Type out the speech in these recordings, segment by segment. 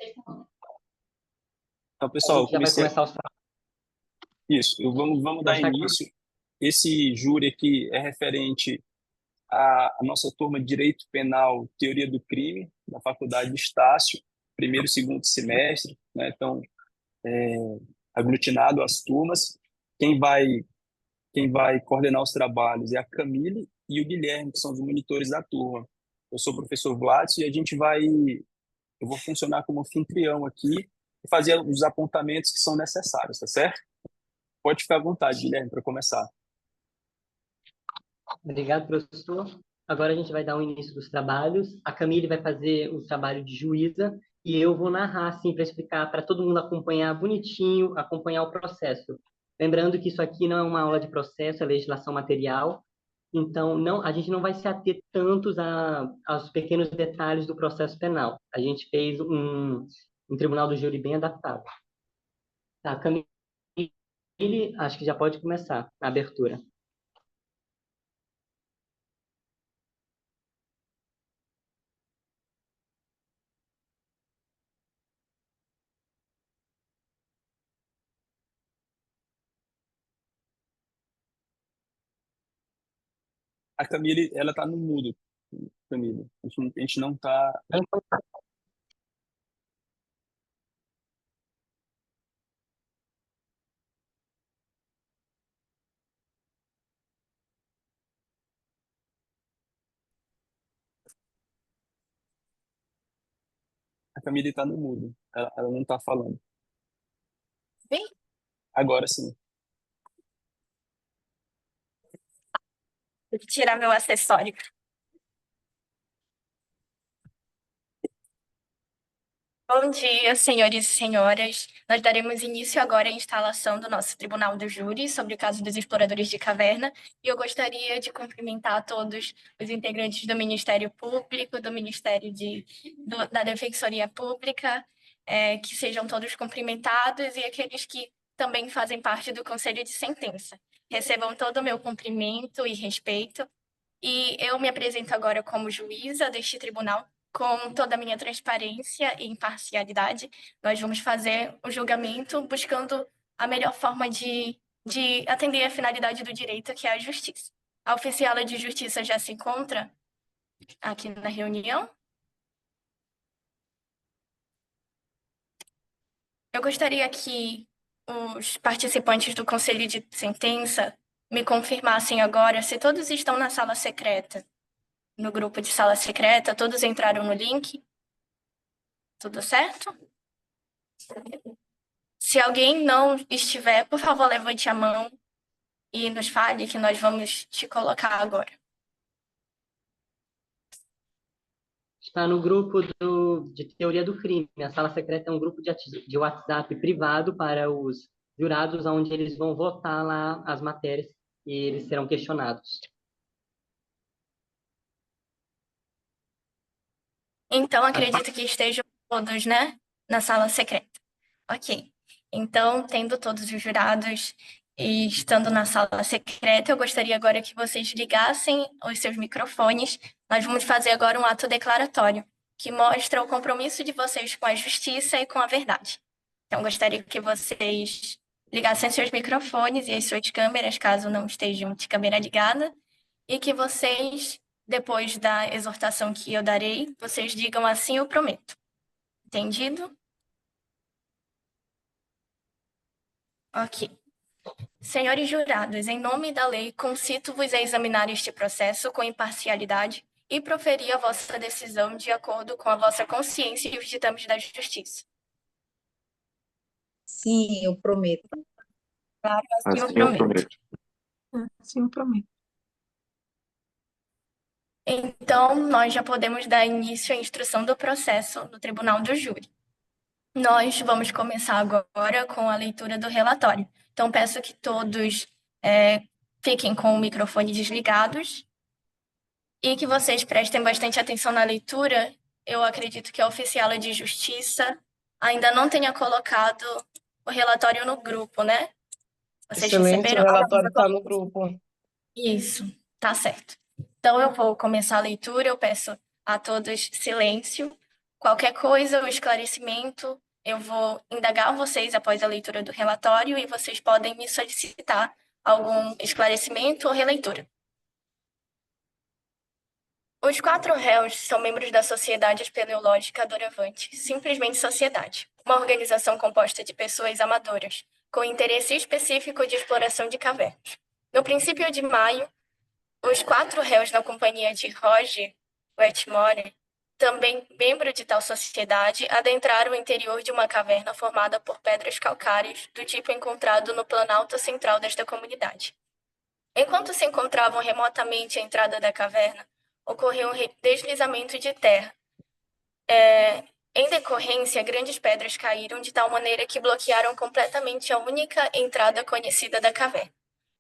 Então, A pessoal, gente já vai começar os trabalhos. isso, vamos dar Pode estar aqui. início. Esse júri aqui é referente à nossa turma de Direito Penal, Teoria do Crime, da Faculdade de Estácio, primeiro e segundo semestre, né? Então, aglutinado as turmas. Quem vai, quem vai coordenar os trabalhos é a Camille e o Guilherme, que são os monitores da turma. Eu sou o professor Vlad e eu vou funcionar como anfitrião aqui e fazer os apontamentos que são necessários, tá certo? Pode ficar à vontade, Guilherme, para começar. Obrigado, professor. Agora a gente vai dar o início dos trabalhos. A Camille vai fazer o trabalho de juíza e eu vou narrar, assim, para explicar, para todo mundo acompanhar bonitinho, acompanhar o processo. Lembrando que isso aqui não é uma aula de processo, é legislação material. Então, não, a gente não vai se ater tantos aos pequenos detalhes do processo penal. A gente fez um tribunal do júri bem adaptado. Tá, Camille, acho que já pode começar a abertura. A Camille, ela tá no mudo, Camille. A gente não tá. A Camille tá no mudo. Ela não tá falando. Bem, Agora sim. vou tirar meu acessório. Bom dia, senhores e senhoras. Nós daremos início agora à instalação do nosso Tribunal do Júri sobre o caso dos exploradores de caverna. E eu gostaria de cumprimentar todos os integrantes do Ministério Público, do da Defensoria Pública, que sejam todos cumprimentados e aqueles que também fazem parte do Conselho de Sentença. Recebam todo o meu cumprimento e respeito. E eu me apresento agora como juíza deste tribunal, com toda a minha transparência e imparcialidade. Nós vamos fazer o julgamento buscando a melhor forma de atender a finalidade do direito, que é a justiça. A oficiala de justiça já se encontra aqui na reunião. Eu gostaria que os participantes do Conselho de Sentença me confirmassem agora se todos estão na sala secreta. No grupo de sala secreta, todos entraram no link? Tudo certo? Se alguém não estiver, por favor, levante a mão e nos fale que nós vamos te colocar agora. Está no grupo de teoria do crime. A sala secreta é um grupo de WhatsApp privado para os jurados, onde eles vão votar lá as matérias e eles serão questionados. Então, acredito que estejam todos, né, na sala secreta. Ok. Então, tendo todos os jurados e estando na sala secreta, eu gostaria agora que vocês ligassem os seus microfones. Nós vamos fazer agora um ato declaratório, que mostra o compromisso de vocês com a justiça e com a verdade. Então, gostaria que vocês ligassem seus microfones e as suas câmeras, caso não estejam de câmera ligada, e que vocês, depois da exortação que eu darei, vocês digam assim: eu prometo. Entendido? Ok. Senhores jurados, em nome da lei, concito-vos a examinar este processo com imparcialidade e proferir a vossa decisão de acordo com a vossa consciência e os ditames da justiça. Sim, eu prometo. Claro, assim eu prometo. Sim, eu prometo. Então, nós já podemos dar início à instrução do processo no Tribunal do Júri. Nós vamos começar agora com a leitura do relatório. Então, peço que todos fiquem com o microfone desligados e que vocês prestem bastante atenção na leitura. Eu acredito que a oficiala de justiça ainda não tenha colocado o relatório no grupo, né? Vocês Excelente, receberam? o relatório está no grupo. Isso, tá certo. Então, eu vou começar a leitura. Eu peço a todos silêncio, Qualquer coisa, o esclarecimento, eu vou indagar vocês após a leitura do relatório e vocês podem me solicitar algum esclarecimento ou releitura. Os 4 réus são membros da Sociedade Espeleológica Doravante, simplesmente sociedade, uma organização composta de pessoas amadoras, com interesse específico de exploração de cavernas. No princípio de maio, os 4 réus na companhia de Roger Wetmore, também membro de tal sociedade, adentraram o interior de uma caverna formada por pedras calcárias do tipo encontrado no planalto central desta comunidade. Enquanto se encontravam remotamente à entrada da caverna, ocorreu um deslizamento de terra. Em decorrência, grandes pedras caíram de tal maneira que bloquearam completamente a única entrada conhecida da caverna.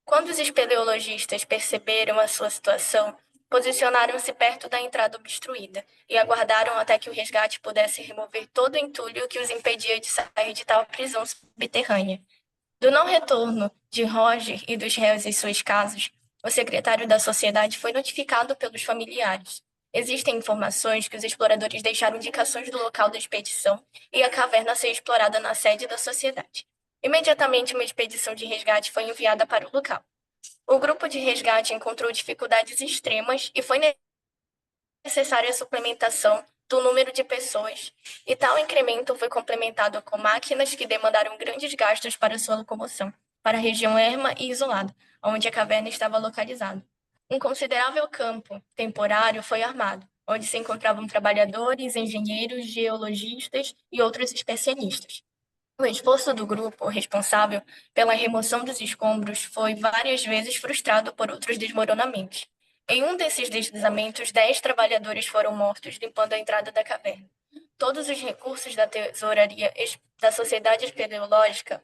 Quando os espeleologistas perceberam a sua situação, posicionaram-se perto da entrada obstruída e aguardaram até que o resgate pudesse remover todo o entulho que os impedia de sair de tal prisão subterrânea. Do não retorno de Roger e dos réus em suas casas, o secretário da sociedade foi notificado pelos familiares. Existem informações que os exploradores deixaram indicações do local da expedição e a caverna ser explorada na sede da sociedade. Imediatamente, uma expedição de resgate foi enviada para o local. O grupo de resgate encontrou dificuldades extremas e foi necessária a suplementação do número de pessoas, e tal incremento foi complementado com máquinas que demandaram grandes gastos para sua locomoção, para a região erma e isolada, onde a caverna estava localizada. Um considerável campo temporário foi armado, onde se encontravam trabalhadores, engenheiros, geologistas e outros especialistas. O esforço do grupo responsável pela remoção dos escombros foi várias vezes frustrado por outros desmoronamentos. Em um desses deslizamentos, 10 trabalhadores foram mortos limpando a entrada da caverna. Todos os recursos da tesouraria da Sociedade Espeleológica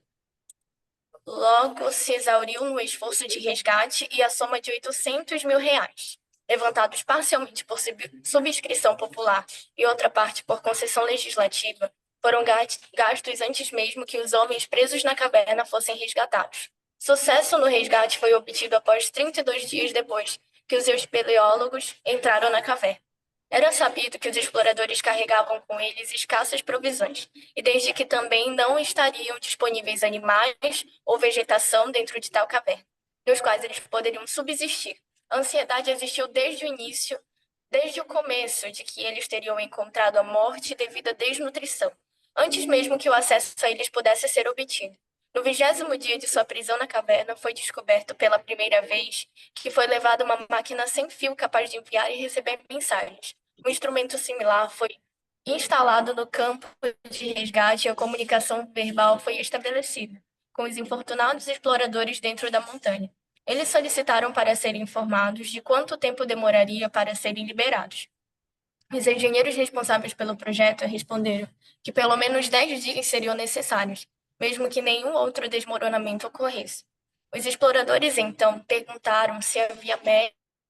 logo se exauriu no esforço de resgate e a soma de R$ 800.000, levantados parcialmente por subscrição popular e outra parte por concessão legislativa, foram gastos antes mesmo que os homens presos na caverna fossem resgatados. Sucesso no resgate foi obtido após 32 dias depois que os espeleólogos entraram na caverna. Era sabido que os exploradores carregavam com eles escassas provisões, e desde que também não estariam disponíveis animais ou vegetação dentro de tal caverna, nos quais eles poderiam subsistir. A ansiedade existiu desde o começo de que eles teriam encontrado a morte devido à desnutrição, antes mesmo que o acesso a eles pudesse ser obtido. No 20º dia de sua prisão na caverna, foi descoberto pela primeira vez que foi levada uma máquina sem fio capaz de enviar e receber mensagens. Um instrumento similar foi instalado no campo de resgate e a comunicação verbal foi estabelecida com os infortunados exploradores dentro da montanha. Eles solicitaram para serem informados de quanto tempo demoraria para serem liberados. Os engenheiros responsáveis pelo projeto responderam que pelo menos 10 dias seriam necessários, mesmo que nenhum outro desmoronamento ocorresse. Os exploradores, então, perguntaram se havia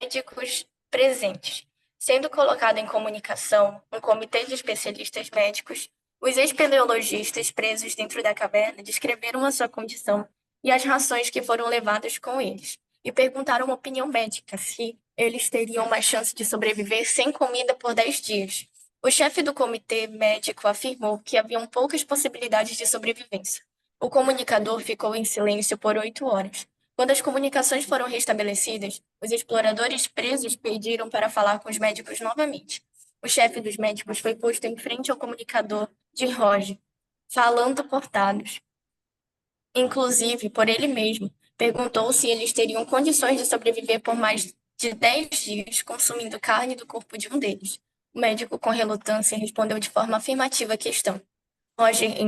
médicos presentes. Sendo colocado em comunicação um comitê de especialistas médicos, os espeleologistas presos dentro da caverna descreveram a sua condição e as rações que foram levadas com eles, e perguntaram uma opinião médica se eles teriam mais chance de sobreviver sem comida por 10 dias. O chefe do comitê médico afirmou que haviam poucas possibilidades de sobrevivência. O comunicador ficou em silêncio por 8 horas. Quando as comunicações foram restabelecidas, os exploradores presos pediram para falar com os médicos novamente. O chefe dos médicos foi posto em frente ao comunicador de Roger, falando cortados. Inclusive, por ele mesmo, perguntou se eles teriam condições de sobreviver por mais de 10 dias consumindo carne do corpo de um deles. O médico, com relutância, respondeu de forma afirmativa à questão. Roger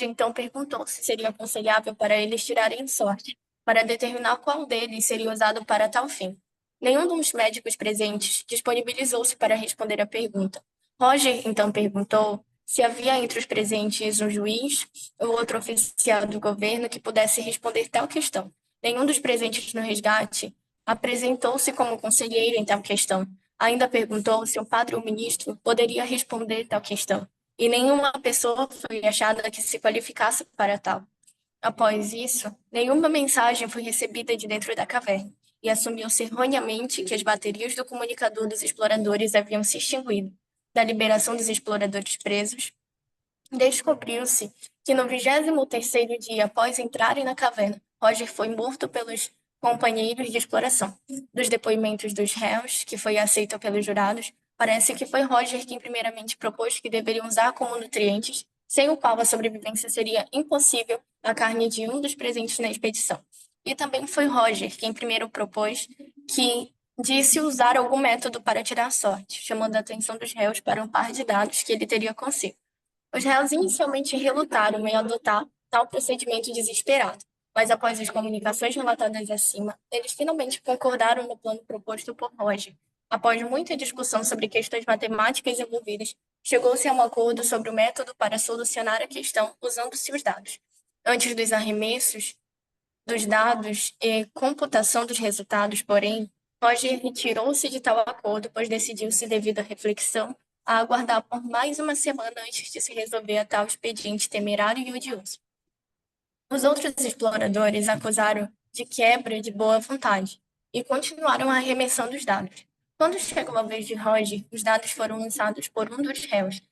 então perguntou se seria aconselhável para eles tirarem sorte, para determinar qual deles seria usado para tal fim. Nenhum dos médicos presentes disponibilizou-se para responder à pergunta. Roger então perguntou se havia entre os presentes um juiz ou outro oficial do governo que pudesse responder tal questão. Nenhum dos presentes no resgate apresentou-se como conselheiro em tal questão. Ainda perguntou se um padre ou ministro poderia responder tal questão, e nenhuma pessoa foi achada que se qualificasse para tal. Após isso, nenhuma mensagem foi recebida de dentro da caverna, e assumiu-se erroneamente que as baterias do comunicador dos exploradores haviam se extinguido. da liberação dos exploradores presos, descobriu-se que no 23º dia após entrarem na caverna, Roger foi morto pelos companheiros de exploração. Dos depoimentos dos réus, que foi aceito pelos jurados, parece que foi Roger quem primeiramente propôs que deveriam usar como nutrientes, sem o qual a sobrevivência seria impossível, a carne de um dos presentes na expedição. E também foi Roger quem primeiro propôs que disse usar algum método para tirar sorte, chamando a atenção dos réus para um par de dados que ele teria consigo. Os réus inicialmente relutaram em adotar tal procedimento desesperado, mas após as comunicações relatadas acima, eles finalmente concordaram no plano proposto por Roger. Após muita discussão sobre questões matemáticas envolvidas, chegou-se a um acordo sobre o método para solucionar a questão usando-se os dados. Antes dos arremessos dos dados e computação dos resultados, porém, Roger retirou-se de tal acordo, pois decidiu-se, devido à reflexão, a aguardar por mais uma semana antes de se resolver a tal expediente temerário e odioso. Os outros exploradores acusaram de quebra de boa vontade e continuaram arremessando os dados. Quando chegou a vez de Roger, os dados foram lançados por um dos réus,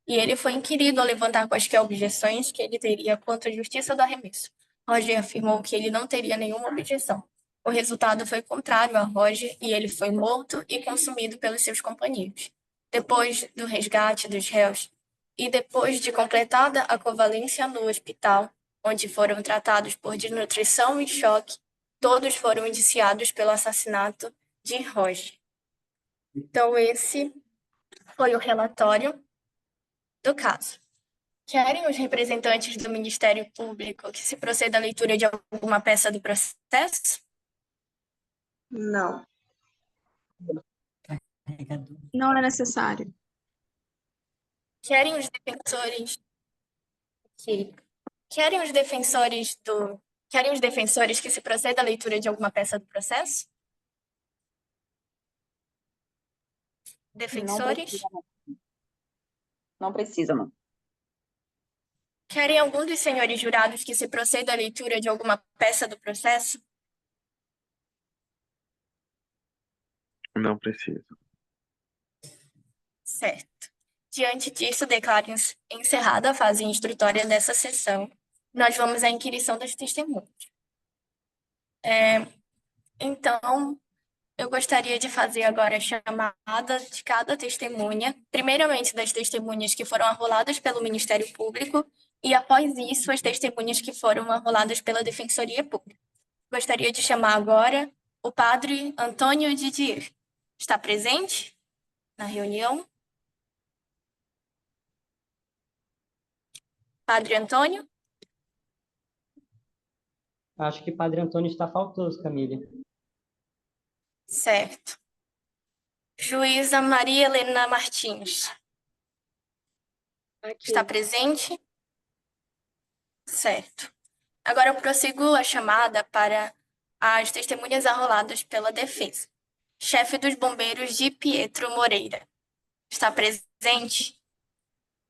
e ele foi inquirido a levantar quaisquer objeções que ele teria quanto à justiça do arremesso. Roger afirmou que ele não teria nenhuma objeção. O resultado foi contrário a Roger e ele foi morto e consumido pelos seus companheiros. Depois do resgate dos réus e depois de completada a convalescência no hospital, onde foram tratados por desnutrição e choque, todos foram indiciados pelo assassinato de Roger. Então, esse foi o relatório do caso. Querem os representantes do Ministério Público que se proceda à leitura de alguma peça do processo? Não, Carregador. não é necessário. Querem os defensores que Querem os defensores que se proceda à leitura de alguma peça do processo? Defensores? Não precisa, não. Querem algum dos senhores jurados que se proceda à leitura de alguma peça do processo? Não precisa. Certo. Diante disso, declaro encerrada a fase instrutória dessa sessão. Nós vamos à inquirição das testemunhas. Então, eu gostaria de fazer agora a chamada de cada testemunha, primeiramente das testemunhas que foram arroladas pelo Ministério Público e, após isso, as testemunhas que foram arroladas pela Defensoria Pública. Gostaria de chamar agora o padre Antônio Didier. Está presente na reunião? Padre Antônio? Acho que Padre Antônio está faltoso, Camille. Certo. Juíza Maria Helena Martins. Está presente? Certo. Agora eu prossigo a chamada para as testemunhas arroladas pela defesa. Chefe dos bombeiros de Pietro Moreira. Está presente?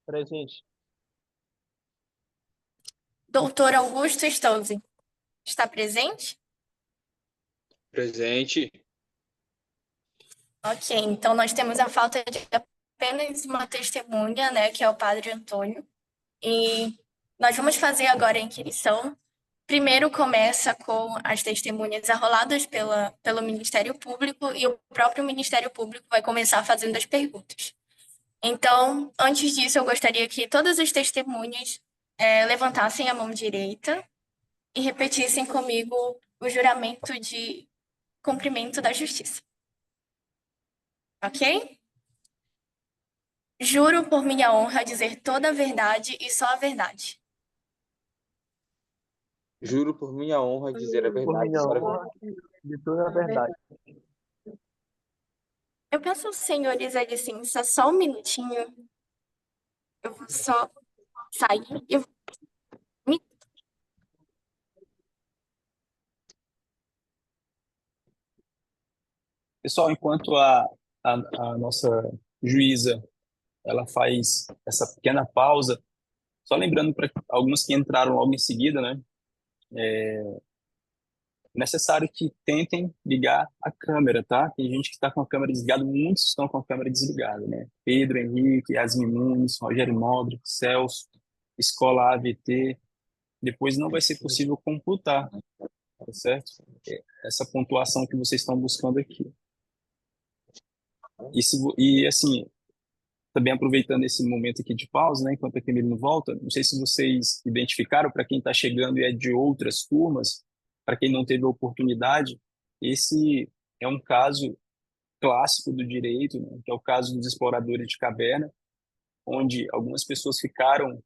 Presente. Doutor Augusto Stolze. Está presente? Presente. Ok, então nós temos a falta de apenas uma testemunha, né, que é o Padre Antônio. E nós vamos fazer agora a inquirição. Primeiro começa com as testemunhas arroladas pelo Ministério Público e o próprio Ministério Público vai começar fazendo as perguntas. Então, antes disso, eu gostaria que todas as testemunhas levantassem a mão direita e repetissem comigo o juramento de cumprimento da justiça. Ok? Juro por minha honra dizer toda a verdade e só a verdade. Juro por minha honra dizer a Por verdade. minha Só a honra, de toda a verdade. Eu peço aos senhores a licença só um minutinho. Eu vou só sair. Pessoal, enquanto a nossa juíza ela faz essa pequena pausa, só lembrando para alguns que entraram logo em seguida, né? é necessário que tentem ligar a câmera, tá? Tem gente que está com a câmera desligada, muitos estão com a câmera desligada, né? Pedro Henrique, Yasmin Nunes, Rogério Nobre, Celso, Escola AVT. Depois não vai ser possível computar, tá certo? Essa pontuação que vocês estão buscando aqui. E assim, também aproveitando esse momento aqui de pausa, né, enquanto a Camille não volta, não sei se vocês identificaram, para quem está chegando e é de outras turmas, para quem não teve a oportunidade, esse é um caso clássico do direito, né, que é o caso dos exploradores de caverna, onde algumas pessoas ficaram,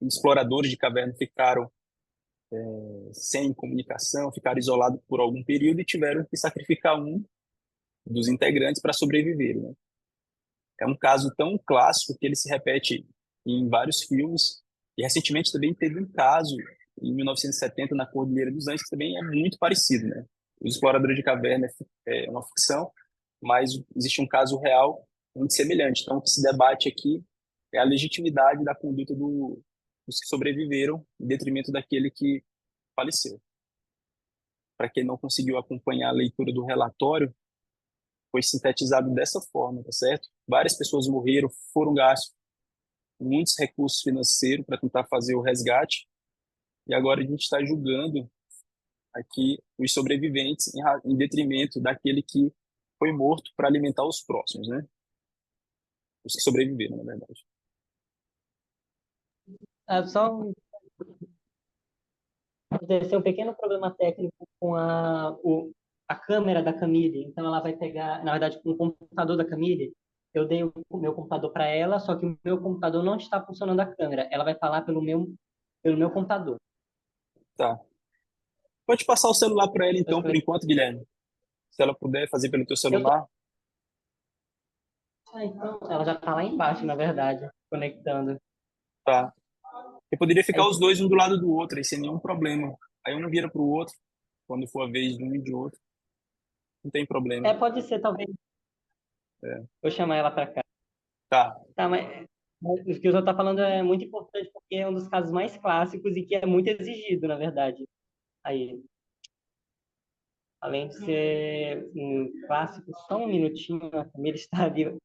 exploradores de caverna ficaram sem comunicação, ficaram isolados por algum período e tiveram que sacrificar um dos integrantes para sobreviver, né? É um caso tão clássico que ele se repete em vários filmes. E recentemente também teve um caso, em 1970, na Cordilheira dos Andes, que também é muito parecido, né? Os Exploradores de Caverna é uma ficção, mas existe um caso real muito semelhante. Então, o que se debate aqui é a legitimidade da conduta dos que sobreviveram, em detrimento daquele que faleceu. Para quem não conseguiu acompanhar a leitura do relatório, foi sintetizado dessa forma, tá certo? Várias pessoas morreram, foram gastos muitos recursos financeiros para tentar fazer o resgate, e agora a gente está julgando aqui os sobreviventes em detrimento daquele que foi morto para alimentar os próximos, né? Os que sobreviveram, na verdade. Só aconteceu um pequeno problema técnico com a câmera da Camille. Então, ela vai pegar, na verdade, com o computador da Camille. Eu dei o meu computador para ela, só que o meu computador não está funcionando a câmera. Ela vai falar pelo meu computador. Tá. Pode passar o celular para ela, então, por enquanto, Guilherme. Se ela puder fazer pelo teu celular. Então, ela já está lá embaixo, na verdade, conectando. Tá. Eu poderia ficar os dois um do lado do outro, aí sem nenhum problema. Aí um não vira para o outro, quando for a vez de um e de outro. Não tem problema. Pode ser, talvez. Vou chamar ela para cá. Tá. Tá, mas o que o senhor está falando é muito importante, porque é um dos casos mais clássicos e que é muito exigido, na verdade. Aí, além de ser um clássico, só um minutinho, a Camila está ali.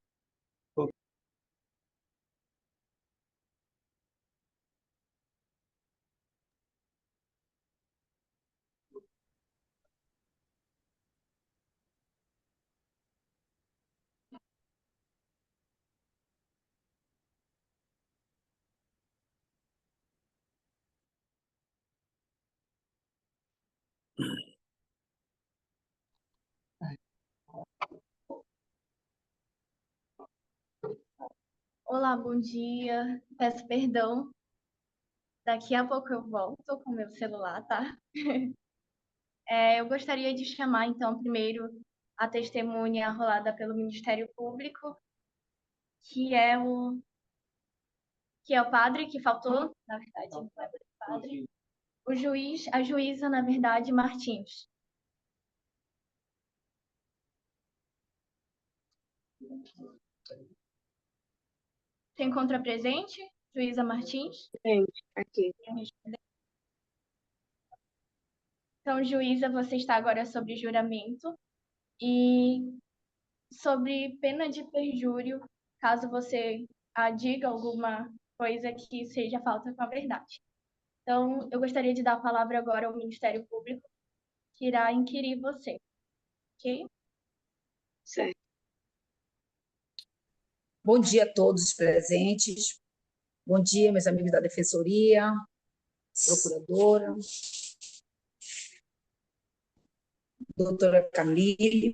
Olá, bom dia. Peço perdão. Daqui a pouco eu volto com meu celular, tá? Eu gostaria de chamar, então, primeiro a testemunha arrolada pelo Ministério Público, que é o padre que faltou, na verdade, não é o padre. O juiz, a juíza, na verdade, Martins. Se encontra presente, juíza Martins? Gente, aqui. Então, juíza, você está agora sob juramento e sobre pena de perjúrio, caso você diga alguma coisa que seja falta com a verdade. Então, eu gostaria de dar a palavra agora ao Ministério Público, que irá inquirir você, ok? Certo. Bom dia a todos os presentes. Bom dia, meus amigos da Defensoria, Procuradora, doutora Camille.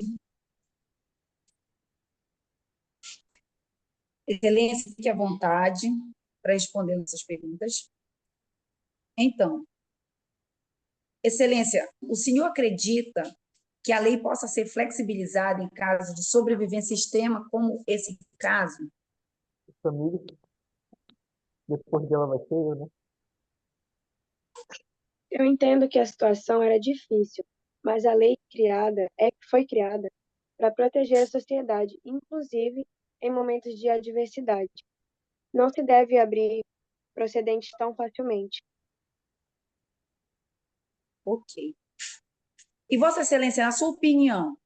Excelência, fique à vontade para responder nossas perguntas. Então, Excelência, o senhor acredita que a lei possa ser flexibilizada em caso de sobrevivência extrema, como esse caso? Família. Depois dela vai ser eu, né? Eu entendo que a situação era difícil, mas a lei foi criada para proteger a sociedade, inclusive em momentos de adversidade. Não se deve abrir procedentes tão facilmente. Ok. E Vossa Excelência, na sua opinião,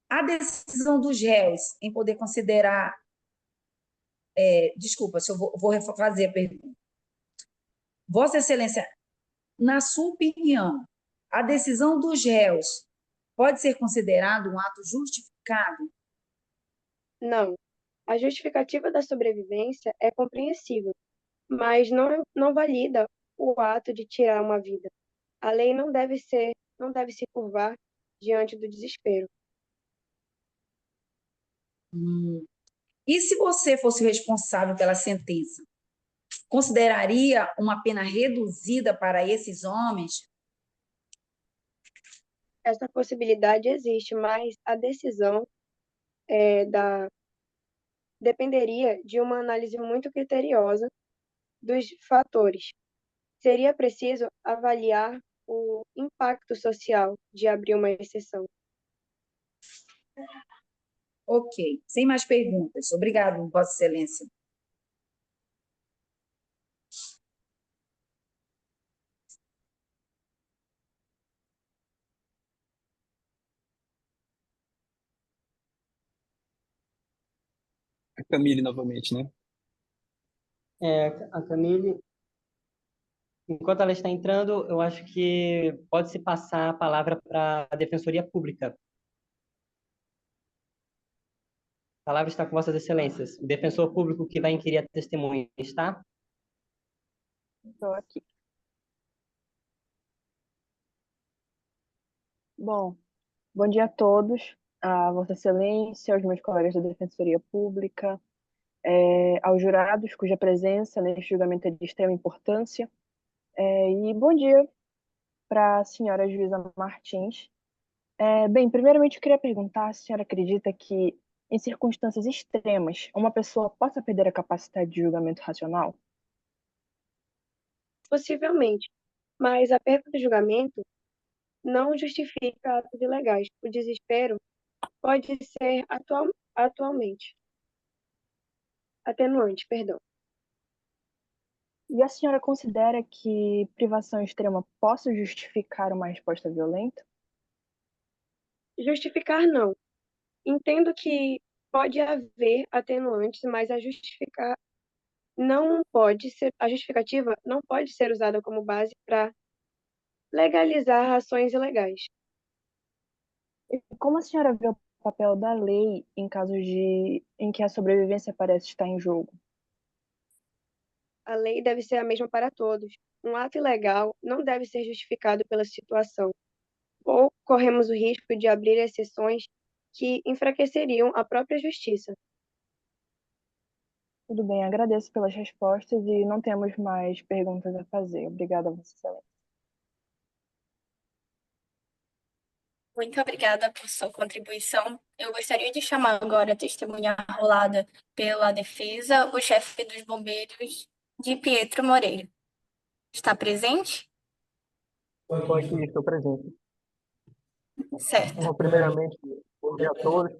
a decisão dos réus em poder considerar. Desculpa, se eu vou refazer a pergunta. Vossa Excelência, na sua opinião, a decisão dos réus pode ser considerado um ato justificado? Não. A justificativa da sobrevivência é compreensível, mas não valida o ato de tirar uma vida. A lei não deve se curvar diante do desespero. E se você fosse o responsável pela sentença, consideraria uma pena reduzida para esses homens? Essa possibilidade existe, mas a decisão é, da, dependeria de uma análise muito criteriosa dos fatores. Seria preciso avaliar o impacto social de abrir uma exceção. Ok, sem mais perguntas. Obrigado, Vossa Excelência. A Camille novamente, né? A Camille, enquanto ela está entrando, eu acho que pode-se passar a palavra para a Defensoria Pública. A palavra está com Vossas Excelências. O defensor público que vai inquirir a testemunha está? Estou aqui. Bom dia a todos, a Vossa Excelência, aos meus colegas da Defensoria Pública, aos jurados cuja presença neste julgamento é de extrema importância, e bom dia para a senhora juíza Martins. Bem, primeiramente eu queria perguntar se a senhora acredita que, em circunstâncias extremas, uma pessoa possa perder a capacidade de julgamento racional? Possivelmente, mas a perda do julgamento não justifica atos ilegais. O desespero pode ser atualmente atenuante, perdão. E a senhora considera que privação extrema possa justificar uma resposta violenta? Justificar não. Entendo que pode haver atenuantes, mas a justificativa não pode ser usada como base para legalizar ações ilegais. E como a senhora vê o papel da lei em casos em que a sobrevivência parece estar em jogo? A lei deve ser a mesma para todos. Um ato ilegal não deve ser justificado pela situação, ou corremos o risco de abrir exceções que enfraqueceriam a própria justiça. Tudo bem, agradeço pelas respostas e não temos mais perguntas a fazer. Obrigada, Vossa Excelência. Muito obrigada por sua contribuição. Eu gostaria de chamar agora a testemunha arrolada pela defesa, o chefe dos bombeiros, de Pietro Moreira. Está presente? Estou aqui, estou presente. Certo. Bom, primeiramente, bom dia a todos,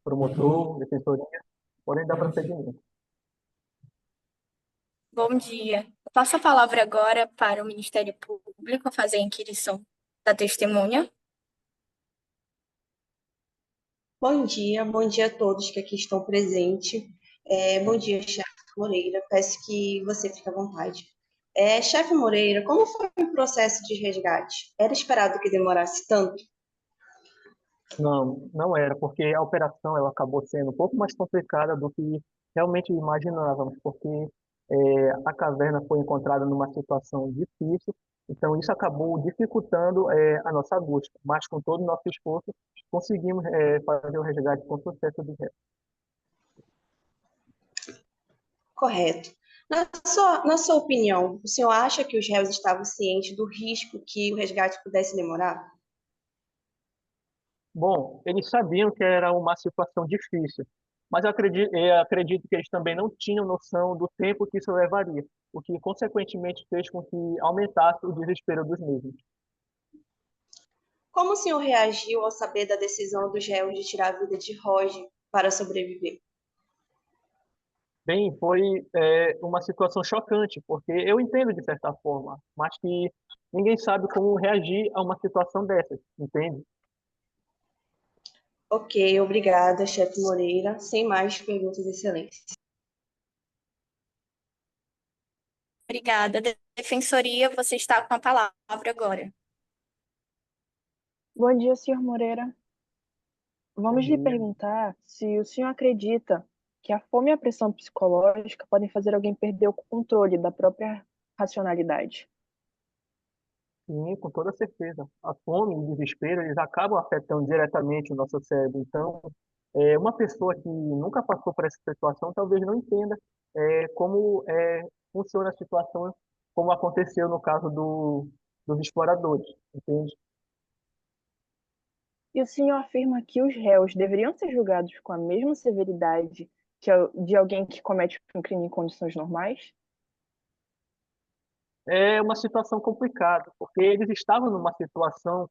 promotor, defensoria, podem dar prosseguimento. Bom dia. Eu passo a palavra agora para o Ministério Público fazer a inquirição da testemunha. Bom dia a todos que aqui estão presentes. Bom dia, chefe Moreira. Peço que você fique à vontade. Chefe Moreira, como foi o processo de resgate? Era esperado que demorasse tanto? Não, não era, porque a operação ela acabou sendo um pouco mais complicada do que realmente imaginávamos, porque a caverna foi encontrada numa situação difícil, então isso acabou dificultando a nossa busca, mas com todo o nosso esforço conseguimos fazer o resgate com sucesso do réu. Correto. Na sua opinião, o senhor acha que os réus estavam cientes do risco que o resgate pudesse demorar? Bom, eles sabiam que era uma situação difícil, mas eu acredito que eles também não tinham noção do tempo que isso levaria, o que consequentemente fez com que aumentasse o desespero dos mesmos. Como o senhor reagiu ao saber da decisão dos réus de tirar a vida de Roger para sobreviver? Bem, foi uma situação chocante, porque eu entendo de certa forma, mas que ninguém sabe como reagir a uma situação dessas, entende? Ok, obrigada, chefe Moreira. Sem mais perguntas, Excelência. Obrigada. Defensoria, você está com a palavra agora. Bom dia, senhor Moreira. Vamos lhe Bom dia. perguntar se o senhor acredita que a fome e a pressão psicológica podem fazer alguém perder o controle da própria racionalidade. Sim, com toda certeza. A fome e o desespero, eles acabam afetando diretamente o nosso cérebro. Então, uma pessoa que nunca passou por essa situação talvez não entenda como funciona a situação, como aconteceu no caso dos exploradores, entende? E o senhor afirma que os réus deveriam ser julgados com a mesma severidade de alguém que comete um crime em condições normais? É uma situação complicada, porque eles estavam numa situação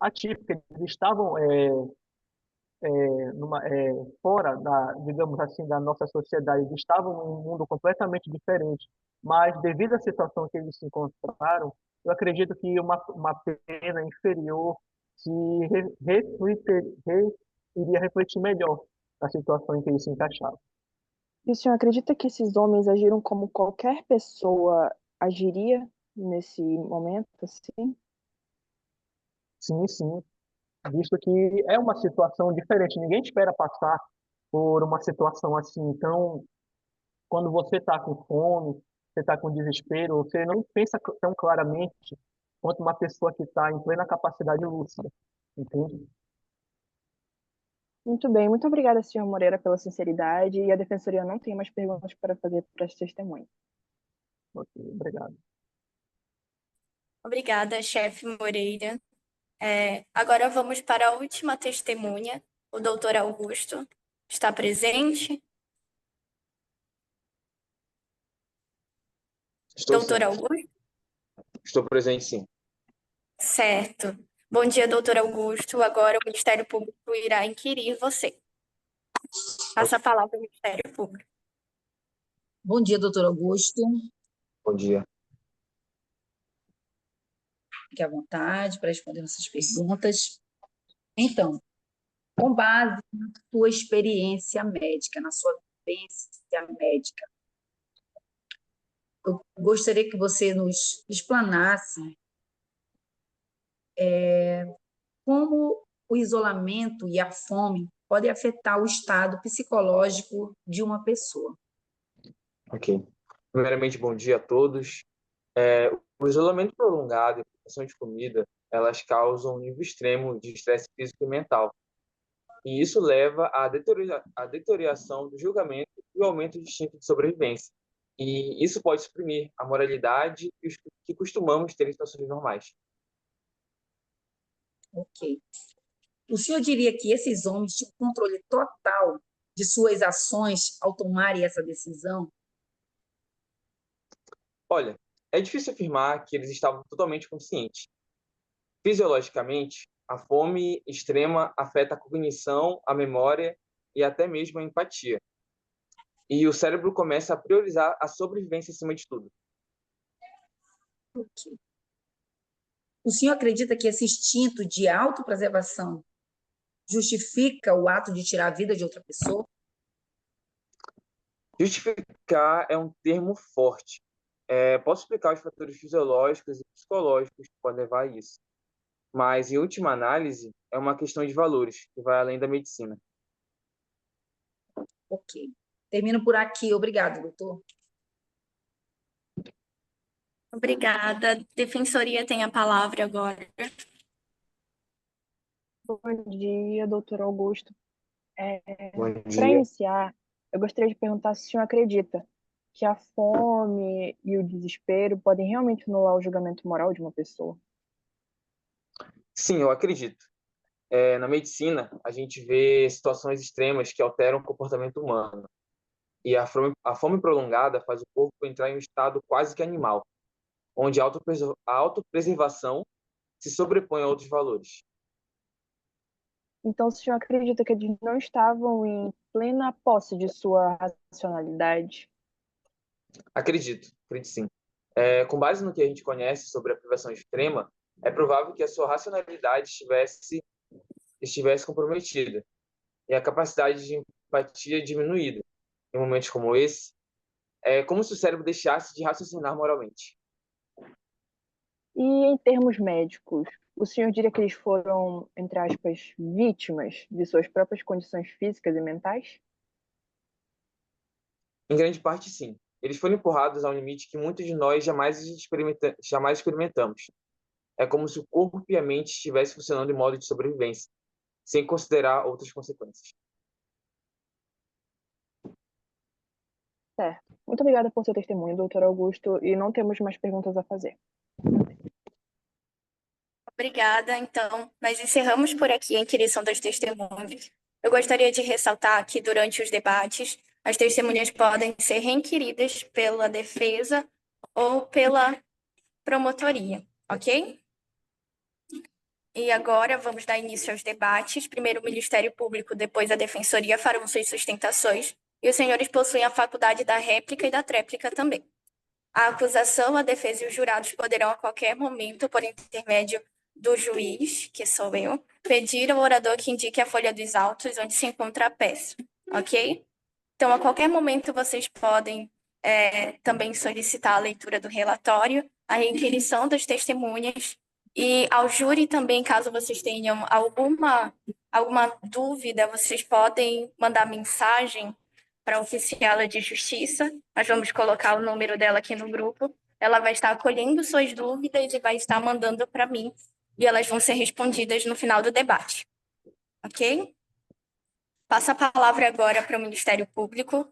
atípica, eles estavam fora da, digamos assim, da nossa sociedade, eles estavam num mundo completamente diferente, mas devido à situação que eles se encontraram, eu acredito que uma pena inferior se iria refletir melhor na situação em que eles se encaixavam. E o senhor acredita que esses homens agiram como qualquer pessoa agiria nesse momento, assim? Sim, sim, visto que é uma situação diferente, ninguém espera passar por uma situação assim. Então, quando você está com fome, você está com desespero, você não pensa tão claramente quanto uma pessoa que está em plena capacidade lúcida, entende? Muito bem, muito obrigada, senhor Moreira, pela sinceridade, e a Defensoria não tem mais perguntas para fazer para as testemunhas. Ok, obrigado. Obrigada, chefe Moreira. Agora vamos para a última testemunha, o doutor Augusto. Está presente? Estou sim. Doutor Augusto? Estou presente, sim. Certo. Bom dia, doutor Augusto. Agora o Ministério Público irá inquirir você. Passa a palavra ao Ministério Público. Bom dia, doutor Augusto. Bom dia. Fique à vontade para responder nossas perguntas. Então, com base na sua experiência médica, na sua vivência médica, eu gostaria que você nos explanasse como o isolamento e a fome podem afetar o estado psicológico de uma pessoa. Ok. Primeiramente, bom dia a todos. O isolamento prolongado e a privação de comida, elas causam um nível extremo de estresse físico e mental. E isso leva à deterioração do julgamento e ao aumento do instinto de sobrevivência. E isso pode suprimir a moralidade que costumamos ter em situações normais. Ok. O senhor diria que esses homens tinham controle total de suas ações ao tomarem essa decisão? Olha, é difícil afirmar que eles estavam totalmente conscientes. Fisiologicamente, a fome extrema afeta a cognição, a memória e até mesmo a empatia. E o cérebro começa a priorizar a sobrevivência acima de tudo. Ok. O senhor acredita que esse instinto de autopreservação justifica o ato de tirar a vida de outra pessoa? Justificar é um termo forte. Posso explicar os fatores fisiológicos e psicológicos que podem levar a isso. Mas, em última análise, é uma questão de valores, que vai além da medicina. Ok. Termino por aqui. Obrigado, doutor. Obrigada. Defensoria tem a palavra agora. Bom dia, doutor Augusto. Bom Para dia. iniciar, eu gostaria de perguntar se o senhor acredita que a fome e o desespero podem realmente anular o julgamento moral de uma pessoa? Sim, eu acredito. Na medicina, a gente vê situações extremas que alteram o comportamento humano. E a fome prolongada faz o corpo entrar em um estado quase que animal, onde a autopreservação se sobrepõe a outros valores. Então, o senhor acredita que eles não estavam em plena posse de sua racionalidade? Acredito sim. Com base no que a gente conhece sobre a privação extrema, é provável que a sua racionalidade estivesse comprometida e a capacidade de empatia diminuída. Em momentos como esse, é como se o cérebro deixasse de raciocinar moralmente. E em termos médicos, o senhor diria que eles foram, entre aspas, vítimas de suas próprias condições físicas e mentais? Em grande parte, sim. Eles foram empurrados a um limite que muitos de nós jamais experimentamos. É como se o corpo e a mente estivessem funcionando em modo de sobrevivência, sem considerar outras consequências. Certo. Muito obrigada por seu testemunho, doutor Augusto, e não temos mais perguntas a fazer. Obrigada. Então, nós encerramos por aqui a inquirição das testemunhas. Eu gostaria de ressaltar que, durante os debates, as testemunhas podem ser reinquiridas pela defesa ou pela promotoria, ok? E agora vamos dar início aos debates. Primeiro o Ministério Público, depois a Defensoria farão suas sustentações, e os senhores possuem a faculdade da réplica e da tréplica também. A acusação, a defesa e os jurados poderão, a qualquer momento, por intermédio do juiz, que sou eu, pedir ao orador que indique a folha dos autos onde se encontra a peça, ok? Então, a qualquer momento, vocês podem também solicitar a leitura do relatório, a requisição das testemunhas e ao júri também, caso vocês tenham alguma dúvida, vocês podem mandar mensagem para a oficiala de justiça. Nós vamos colocar o número dela aqui no grupo. Ela vai estar acolhendo suas dúvidas e vai estar mandando para mim. E elas vão ser respondidas no final do debate. Ok? Passo a palavra agora para o Ministério Público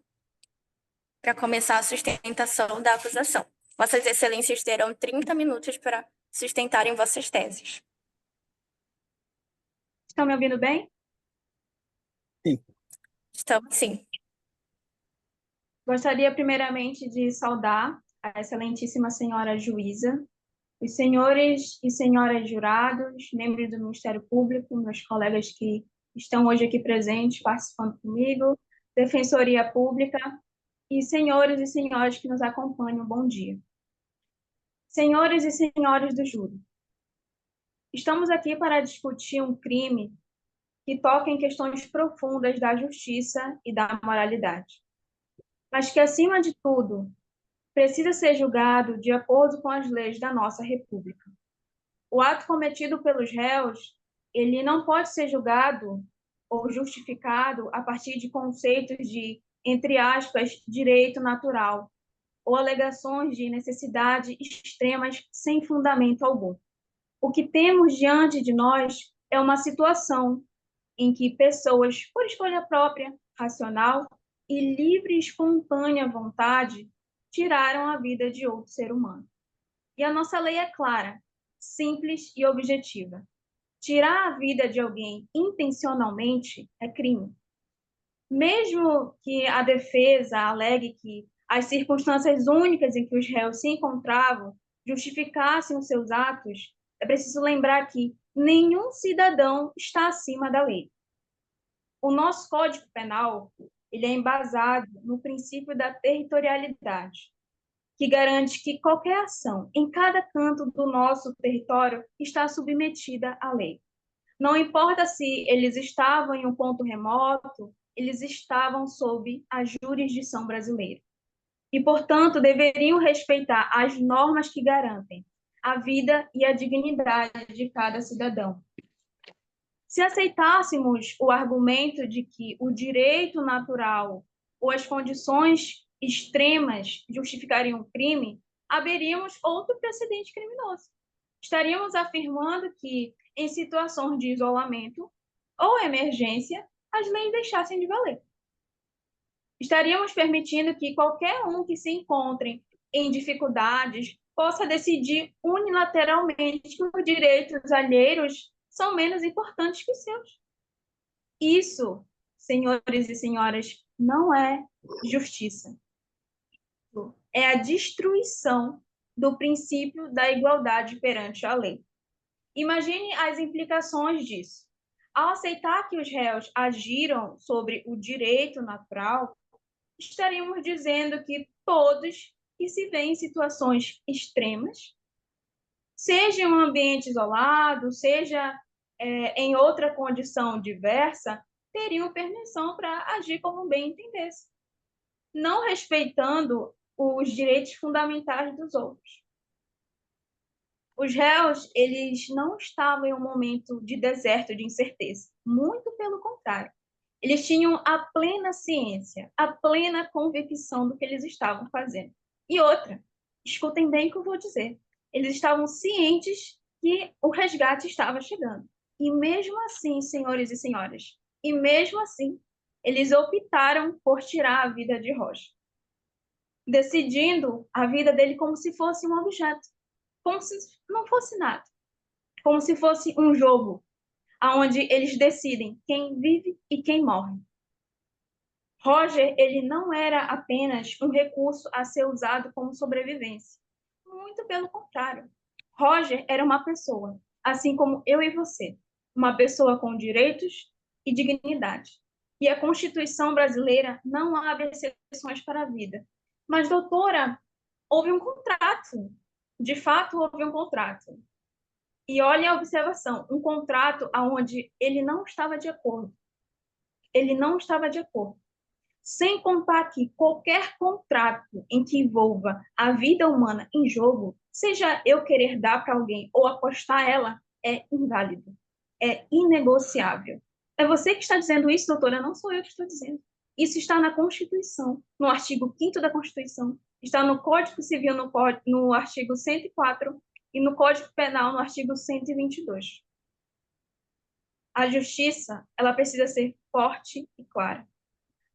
para começar a sustentação da acusação. Vossas Excelências terão 30 minutos para sustentarem vossas teses. Estão me ouvindo bem? Sim. Estamos, sim. Gostaria primeiramente de saudar a excelentíssima senhora juíza, os senhores e senhoras jurados, membros do Ministério Público, meus colegas que estão hoje aqui presentes, participando comigo, Defensoria Pública e senhores e senhoras que nos acompanham, bom dia. Senhores e senhores do júri, estamos aqui para discutir um crime que toca em questões profundas da justiça e da moralidade, mas que, acima de tudo, precisa ser julgado de acordo com as leis da nossa República. O ato cometido pelos réus, ele não pode ser julgado ou justificado a partir de conceitos de, entre aspas, direito natural, ou alegações de necessidade extremas sem fundamento algum. O que temos diante de nós é uma situação em que pessoas, por escolha própria, racional e livre e espontânea vontade, tiraram a vida de outro ser humano. E a nossa lei é clara, simples e objetiva. Tirar a vida de alguém intencionalmente é crime. Mesmo que a defesa alegue que as circunstâncias únicas em que os réus se encontravam justificassem os seus atos, é preciso lembrar que nenhum cidadão está acima da lei. O nosso Código Penal, ele é embasado no princípio da territorialidade, que garante que qualquer ação em cada canto do nosso território está submetida à lei. Não importa se eles estavam em um ponto remoto, eles estavam sob a jurisdição brasileira. E, portanto, deveriam respeitar as normas que garantem a vida e a dignidade de cada cidadão. Se aceitássemos o argumento de que o direito natural ou as condições extremas justificariam o crime, haveríamos outro precedente criminoso. Estaríamos afirmando que, em situações de isolamento ou emergência, as leis deixassem de valer. Estaríamos permitindo que qualquer um que se encontre em dificuldades possa decidir unilateralmente que os direitos alheios são menos importantes que os seus. Isso, senhores e senhoras, não é justiça. É a destruição do princípio da igualdade perante a lei. Imagine as implicações disso. Ao aceitar que os réus agiram sobre o direito natural, estaríamos dizendo que todos que se veem em situações extremas, seja em um ambiente isolado, seja em outra condição diversa, teriam permissão para agir como bem entendesse, não respeitando os direitos fundamentais dos outros. Os réus, eles não estavam em um momento de deserto, de incerteza. Muito pelo contrário. Eles tinham a plena ciência, a plena convicção do que eles estavam fazendo. E outra, escutem bem o que eu vou dizer. Eles estavam cientes que o resgate estava chegando. E mesmo assim, senhores e senhoras, e mesmo assim, eles optaram por tirar a vida de Roger, decidindo a vida dele como se fosse um objeto, como se não fosse nada, como se fosse um jogo, onde eles decidem quem vive e quem morre. Roger, ele não era apenas um recurso a ser usado como sobrevivência. Muito pelo contrário. Roger era uma pessoa, assim como eu e você, uma pessoa com direitos e dignidade. E a Constituição brasileira não abre exceções para a vida. Mas, doutora, houve um contrato. De fato, houve um contrato. E olha a observação, um contrato onde ele não estava de acordo. Ele não estava de acordo. Sem contar que qualquer contrato em que envolva a vida humana em jogo, seja eu querer dar para alguém ou apostar ela, é inválido, é inegociável. É você que está dizendo isso, doutora, não sou eu que estou dizendo. Isso está na Constituição, no artigo 5º da Constituição, está no Código Civil, no artigo 104, e no Código Penal, no artigo 122. A justiça, ela precisa ser forte e clara.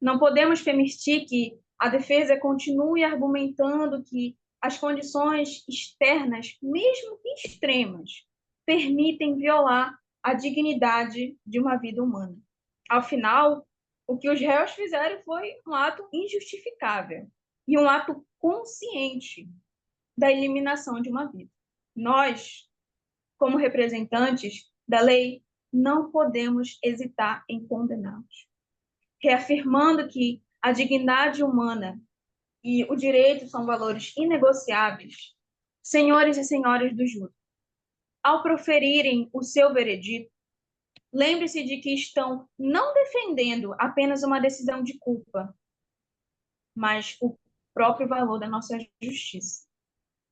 Não podemos permitir que a defesa continue argumentando que as condições externas, mesmo que extremas, permitem violar a dignidade de uma vida humana. Afinal, o que os réus fizeram foi um ato injustificável e um ato consciente da eliminação de uma vida. Nós, como representantes da lei, não podemos hesitar em condená-los, reafirmando que a dignidade humana e o direito são valores inegociáveis. Senhores e senhoras do júri, ao proferirem o seu veredito, lembre-se de que estão não defendendo apenas uma decisão de culpa, mas o próprio valor da nossa justiça.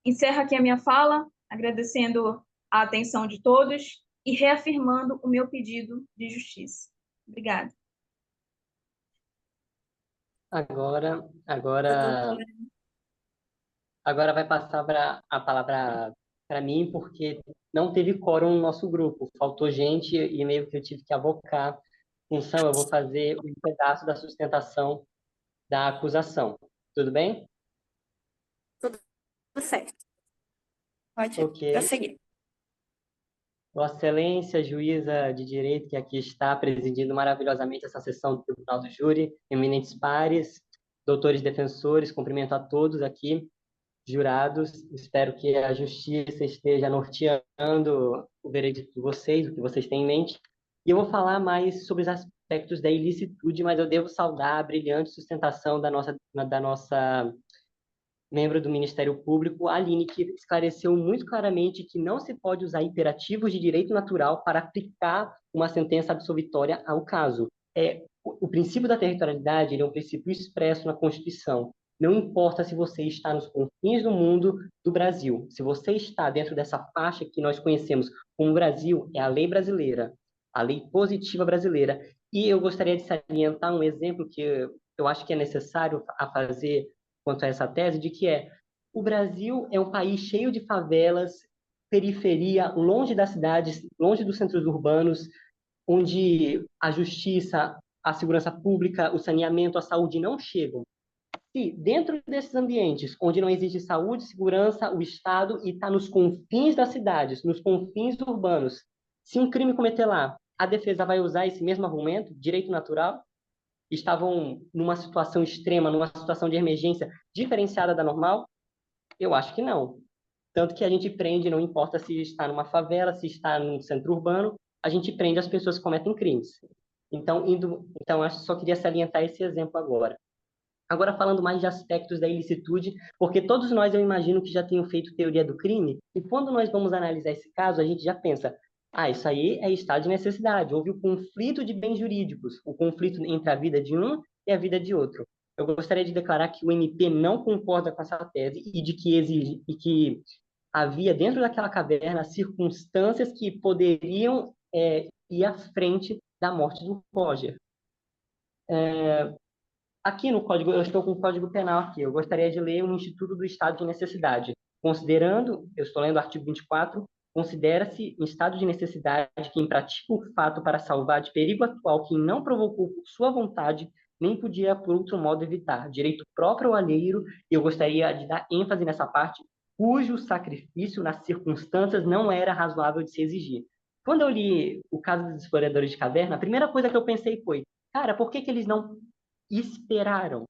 Encerro aqui a minha fala, agradecendo a atenção de todos e reafirmando o meu pedido de justiça. Obrigada. Agora Doutora. vai passar a palavra para mim, porque não teve quórum no nosso grupo. Faltou gente e meio que eu tive que avocar. Então, eu vou fazer um pedaço da sustentação da acusação. Tudo bem? Tudo certo. Pode Ok. prosseguir. Vossa Excelência, juíza de direito, que aqui está presidindo maravilhosamente essa sessão do Tribunal do Júri, eminentes pares, doutores defensores, cumprimento a todos aqui, jurados. Espero que a justiça esteja norteando o veredito de vocês, o que vocês têm em mente. E eu vou falar mais sobre os aspectos da ilicitude, mas eu devo saudar a brilhante sustentação da nossa membro do Ministério Público, a Aline, que esclareceu muito claramente que não se pode usar imperativos de direito natural para aplicar uma sentença absolutória ao caso. O princípio da territorialidade ele é um princípio expresso na Constituição. Não importa se você está nos confins do mundo do Brasil, se você está dentro dessa faixa que nós conhecemos como Brasil, é a lei brasileira, a lei positiva brasileira. E eu gostaria de salientar um exemplo que eu acho que é necessário a fazer quanto a essa tese, de que o Brasil é um país cheio de favelas, periferia, longe das cidades, longe dos centros urbanos, onde a justiça, a segurança pública, o saneamento, a saúde não chegam. Se dentro desses ambientes, onde não existe saúde, segurança, o Estado, e está nos confins das cidades, nos confins urbanos, se um crime cometer lá, a defesa vai usar esse mesmo argumento, direito natural? Estavam numa situação extrema, numa situação de emergência diferenciada da normal? Eu acho que não. Tanto que a gente prende, não importa se está numa favela, se está num centro urbano, a gente prende as pessoas que cometem crimes. Então, eu só queria salientar esse exemplo agora. Agora, falando mais de aspectos da ilicitude, porque todos nós, eu imagino, que já tenham feito teoria do crime, e quando nós vamos analisar esse caso, a gente já pensa, isso aí é estado de necessidade, houve o conflito de bens jurídicos, o conflito entre a vida de um e a vida de outro. Eu gostaria de declarar que o MP não concorda com essa tese e que havia dentro daquela caverna circunstâncias que poderiam ir à frente da morte do Roger. Aqui no Código, eu estou com o Código Penal aqui, eu gostaria de ler o Instituto do Estado de Necessidade. Considerando, eu estou lendo o artigo 24, considera-se em estado de necessidade quem pratica o fato para salvar de perigo atual quem não provocou por sua vontade, nem podia por outro modo evitar, direito próprio ou alheio, e eu gostaria de dar ênfase nessa parte, cujo sacrifício nas circunstâncias não era razoável de se exigir. Quando eu li o caso dos exploradores de caverna, a primeira coisa que eu pensei foi, cara, por que eles não esperaram?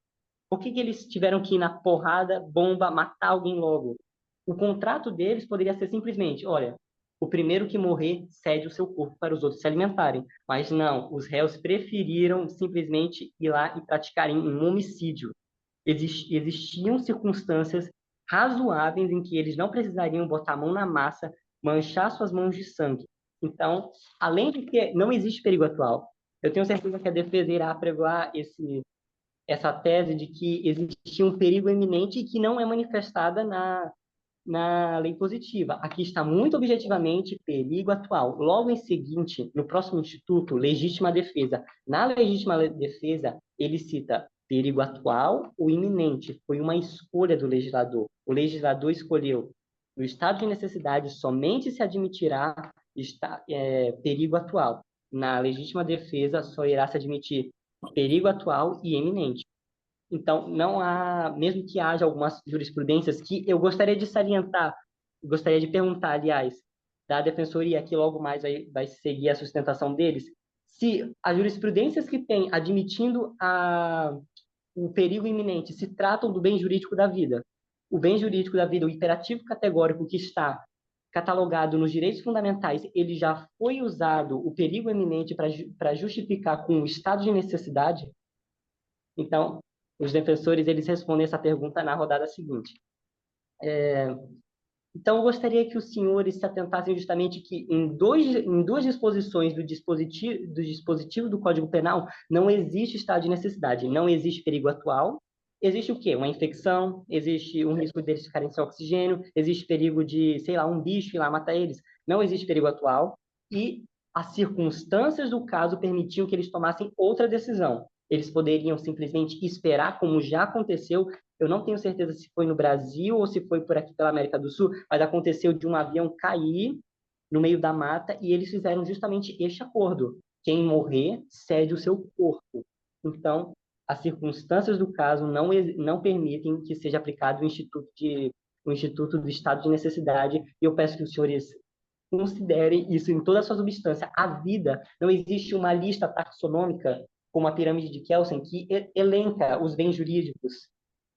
Por que eles tiveram que ir na porrada, bomba, matar alguém logo? O contrato deles poderia ser simplesmente, olha, o primeiro que morrer cede o seu corpo para os outros se alimentarem. Mas não, os réus preferiram simplesmente ir lá e praticarem um homicídio. Existiam circunstâncias razoáveis em que eles não precisariam botar a mão na massa, manchar suas mãos de sangue. Então, além de que não existe perigo atual, eu tenho certeza que a defesa irá apregoar essa tese de que existia um perigo iminente e que não é manifestada na lei positiva. Aqui está muito objetivamente perigo atual. Logo em seguinte, no próximo instituto, legítima defesa. Na legítima defesa, ele cita perigo atual ou iminente. Foi uma escolha do legislador. O legislador escolheu, no estado de necessidade, somente se admitirá perigo atual. Na legítima defesa, só irá se admitir perigo atual e iminente. Então, não há, mesmo que haja algumas jurisprudências que eu gostaria de salientar, gostaria de perguntar, aliás, da Defensoria, que logo mais vai seguir a sustentação deles, se as jurisprudências que tem admitindo o perigo iminente se tratam do bem jurídico da vida. O bem jurídico da vida, o imperativo categórico que está catalogado nos direitos fundamentais, ele já foi usado, o perigo iminente, para justificar com o estado de necessidade. Então, os defensores, eles respondem essa pergunta na rodada seguinte. Então, eu gostaria que os senhores se atentassem justamente que em duas disposições do dispositivo do Código Penal não existe estado de necessidade, não existe perigo atual. Existe o quê? Uma infecção, existe um risco deles ficarem sem oxigênio, existe perigo de, sei lá, um bicho ir lá matar eles. Não existe perigo atual e as circunstâncias do caso permitiam que eles tomassem outra decisão. Eles poderiam simplesmente esperar, como já aconteceu. Eu não tenho certeza se foi no Brasil ou se foi por aqui pela América do Sul, mas aconteceu de um avião cair no meio da mata e eles fizeram justamente este acordo. Quem morrer cede o seu corpo. Então, as circunstâncias do caso não permitem que seja aplicado o Instituto do Estado de Necessidade, e eu peço que os senhores considerem isso em toda a sua substância. A vida, não existe uma lista taxonômica, como a pirâmide de Kelsen, que elenca os bens jurídicos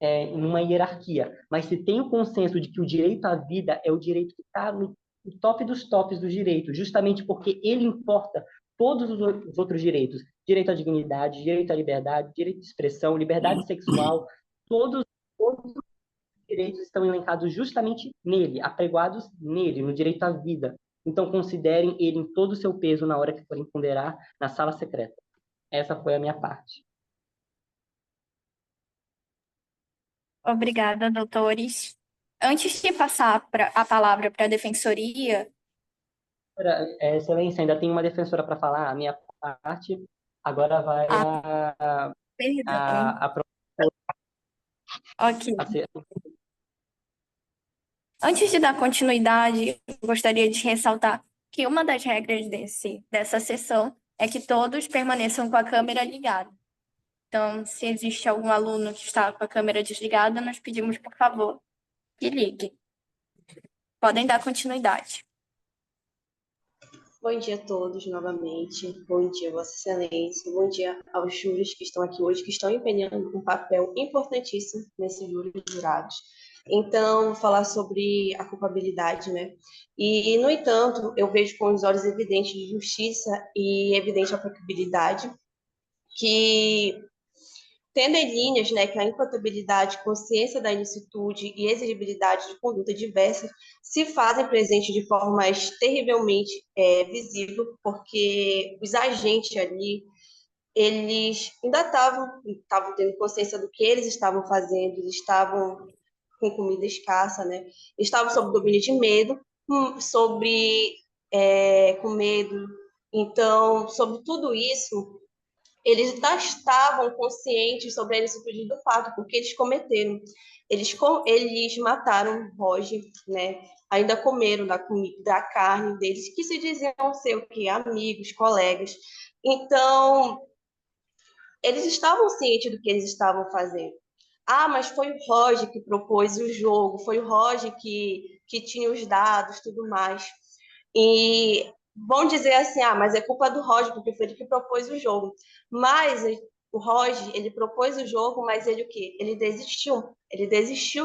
em uma hierarquia, mas se tem o consenso de que o direito à vida é o direito que está no top dos tops dos direitos, justamente porque ele importa todos os outros direitos, direito à dignidade, direito à liberdade, direito de expressão, liberdade sexual, todos os direitos estão elencados justamente nele, apregoados nele, no direito à vida. Então, considerem ele em todo o seu peso na hora que forem ponderar na sala secreta. Essa foi a minha parte. Obrigada, doutores. Antes de passar a palavra para a defensoria... Excelência, ainda tem uma defensora para falar, a minha parte. Agora vai Perdão. a Ok. Antes de dar continuidade, eu gostaria de ressaltar que uma das regras dessa sessão é que todos permaneçam com a câmera ligada. Então, se existe algum aluno que está com a câmera desligada, nós pedimos, por favor, que ligue. Podem dar continuidade. Bom dia a todos novamente. Bom dia, Vossa Excelência. Bom dia aos júris que estão aqui hoje, que estão empenhando um papel importantíssimo nesses júris jurados. Então, vou falar sobre a culpabilidade, né? E, no entanto, eu vejo com os olhos evidentes de justiça e evidente a culpabilidade, que tendo em linhas, né, que a incompatibilidade, consciência da ilicitude e exigibilidade de conduta diversas se fazem presentes de forma mais terrivelmente visível, porque os agentes ali, eles ainda estavam tendo consciência do que eles estavam fazendo, eles estavam com comida escassa, né? Estavam sob domínio de medo, com medo. Então, sobre tudo isso, eles já estavam conscientes sobre a ilicitude do fato, porque eles cometeram. Eles mataram Roger, né? Ainda comeram da carne deles, que se diziam ser o quê? Amigos, colegas. Então, eles estavam cientes do que eles estavam fazendo. Ah, mas foi o Roger que propôs o jogo, foi o Roger que tinha os dados, tudo mais. E vão dizer assim, ah, mas é culpa do Roger, porque foi ele que propôs o jogo. Mas o Roger, ele propôs o jogo, mas ele o quê? Ele desistiu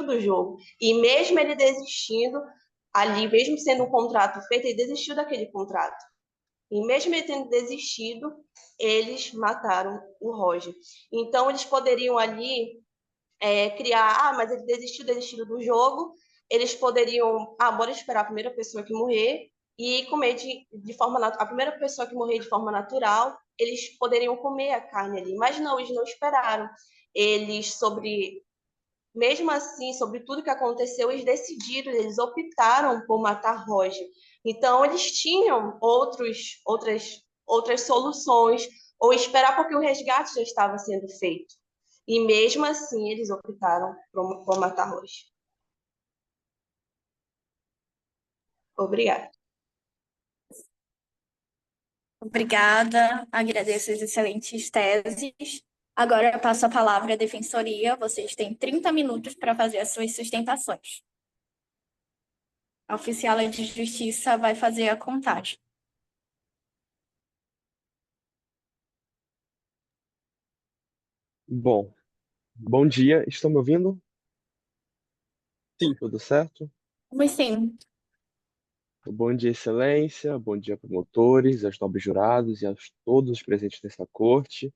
do jogo. E mesmo ele desistindo, ali, mesmo sendo um contrato feito, ele desistiu daquele contrato. E mesmo ele tendo desistido, eles mataram o Roger. Então, eles poderiam ali criar, mas ele desistiu do jogo, eles poderiam, bora esperar a primeira pessoa que morrer e comer de forma natural. A primeira pessoa que morrer de forma natural, eles poderiam comer a carne ali. Mas não, eles não esperaram. Mesmo assim, sobre tudo que aconteceu, eles optaram por matar Roger. Então, eles tinham outras soluções, ou esperar porque o resgate já estava sendo feito. E mesmo assim, eles optaram por matar Roger. Obrigada. Obrigada, agradeço as excelentes teses. Agora eu passo a palavra à defensoria. Vocês têm 30 minutos para fazer as suas sustentações. A oficial de justiça vai fazer a contagem. Bom dia, estão me ouvindo? Sim. Tudo certo? Mas sim, Bom dia, excelência, bom dia, promotores, aos nobres jurados e a todos os presentes nessa corte.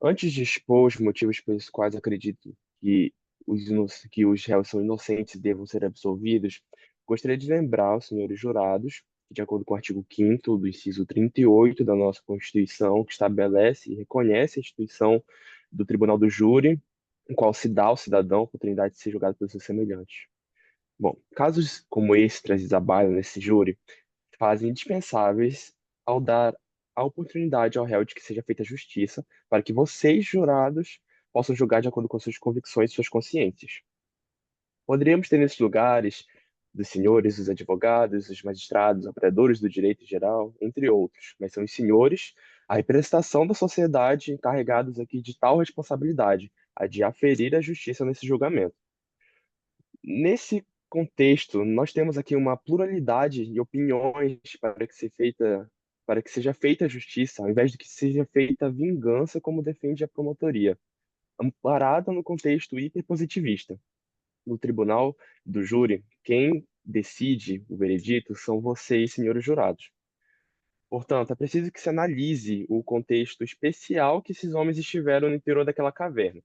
Antes de expor os motivos pelos quais acredito que os réus são inocentes e devam ser absolvidos, gostaria de lembrar aos senhores jurados que, de acordo com o artigo 5º do inciso 38 da nossa Constituição, que estabelece e reconhece a instituição do Tribunal do Júri, em qual se dá ao cidadão a oportunidade de ser julgado pelos seus semelhantes. Bom, casos como esse trazidos à baila nesse júri fazem indispensáveis ao dar a oportunidade ao réu de que seja feita justiça para que vocês, jurados, possam julgar de acordo com suas convicções e suas consciências. Poderíamos ter nesses lugares dos senhores, os advogados, os magistrados, operadores do direito em geral, entre outros, mas são os senhores, a representação da sociedade encarregados aqui de tal responsabilidade, a de aferir a justiça nesse julgamento. Nesse contexto, nós temos aqui uma pluralidade de opiniões para que seja feita a justiça, ao invés de que seja feita a vingança, como defende a promotoria, amparada no contexto hiperpositivista. No tribunal do júri, quem decide o veredito são vocês, senhores jurados. Portanto, é preciso que se analise o contexto especial que esses homens estiveram no interior daquela caverna.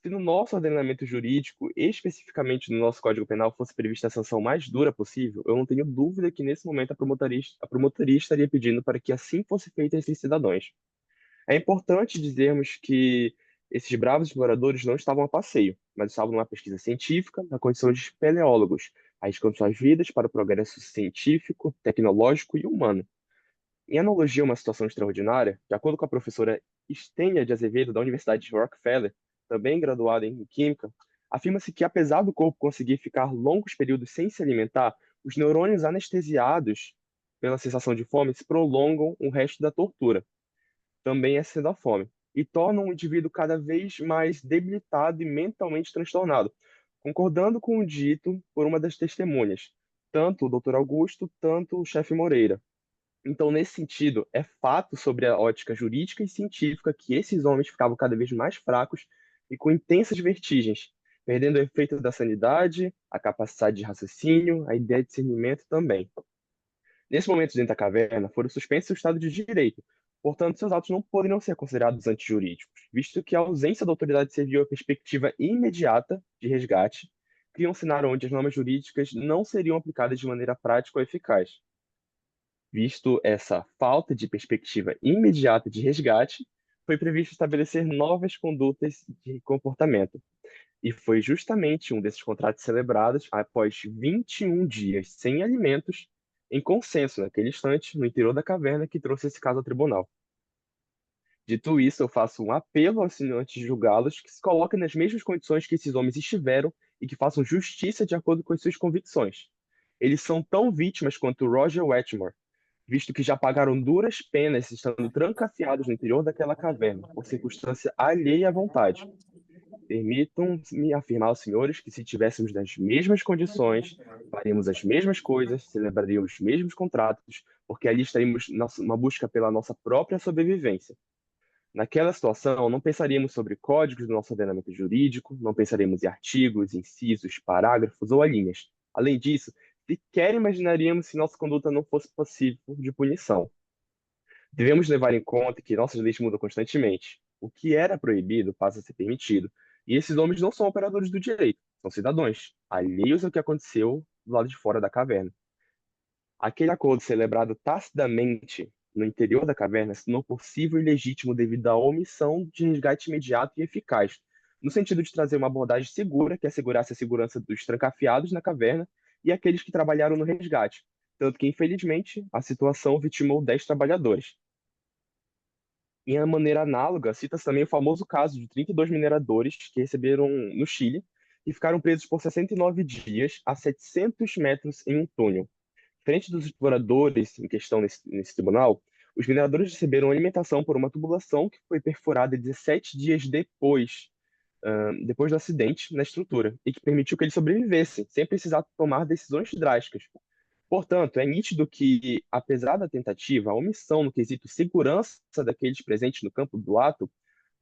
Se no nosso ordenamento jurídico, especificamente no nosso Código Penal, fosse prevista a sanção mais dura possível, eu não tenho dúvida que nesse momento a promotoria estaria pedindo para que assim fosse feito a esses cidadãos. É importante dizermos que esses bravos exploradores não estavam a passeio, mas estavam numa pesquisa científica na condição de espeleólogos, arriscando suas vidas para o progresso científico, tecnológico e humano. Em analogia a uma situação extraordinária, de acordo com a professora Estênia de Azevedo, da Universidade de Rockefeller, também graduada em Química, afirma-se que, apesar do corpo conseguir ficar longos períodos sem se alimentar, os neurônios anestesiados pela sensação de fome se prolongam o resto da tortura, também excedendo a fome, e tornam o indivíduo cada vez mais debilitado e mentalmente transtornado, concordando com o dito por uma das testemunhas, tanto o Dr. Augusto, tanto o chefe Moreira. Então, nesse sentido, é fato sobre a ótica jurídica e científica que esses homens ficavam cada vez mais fracos e com intensas vertigens, perdendo o efeito da sanidade, a capacidade de raciocínio, a ideia de discernimento também. Nesse momento, dentro da caverna, foram suspensos o Estado de Direito, portanto, seus atos não poderiam ser considerados antijurídicos, visto que a ausência da autoridade serviu à perspectiva imediata de resgate, cria um cenário onde as normas jurídicas não seriam aplicadas de maneira prática ou eficaz. Visto essa falta de perspectiva imediata de resgate, foi previsto estabelecer novas condutas de comportamento. E foi justamente um desses contratos celebrados após 21 dias sem alimentos, em consenso naquele instante, no interior da caverna, que trouxe esse caso ao tribunal. Dito isso, eu faço um apelo aos antes de julgá-los que se coloquem nas mesmas condições que esses homens estiveram e que façam justiça de acordo com as suas convicções. Eles são tão vítimas quanto Roger Wetmore, visto que já pagaram duras penas estando trancafiados no interior daquela caverna, por circunstância alheia à vontade. Permitam-me afirmar aos senhores que se estivéssemos nas mesmas condições, faríamos as mesmas coisas, celebraríamos os mesmos contratos, porque ali estaríamos numa busca pela nossa própria sobrevivência. Naquela situação, não pensaríamos sobre códigos do nosso ordenamento jurídico, não pensaríamos em artigos, incisos, parágrafos ou alíneas. Além disso, sequer imaginaríamos se nossa conduta não fosse passível de punição. Devemos levar em conta que nossas leis mudam constantemente. O que era proibido passa a ser permitido. E esses homens não são operadores do direito, são cidadãos, alheios ao que aconteceu do lado de fora da caverna. Aquele acordo celebrado tacitamente no interior da caverna se tornou possível e legítimo devido à omissão de resgate imediato e eficaz, no sentido de trazer uma abordagem segura que assegurasse a segurança dos trancafiados na caverna e aqueles que trabalharam no resgate, tanto que, infelizmente, a situação vitimou 10 trabalhadores. Em maneira análoga, cita-se também o famoso caso de 32 mineradores que receberam no Chile e ficaram presos por 69 dias a 700 metros em um túnel. Diferente dos exploradores em questão nesse tribunal, os mineradores receberam alimentação por uma tubulação que foi perfurada 17 dias depois do acidente na estrutura e que permitiu que eles sobrevivessem, sem precisar tomar decisões drásticas. Portanto, é nítido que, apesar da tentativa, a omissão no quesito segurança daqueles presentes no campo do ato,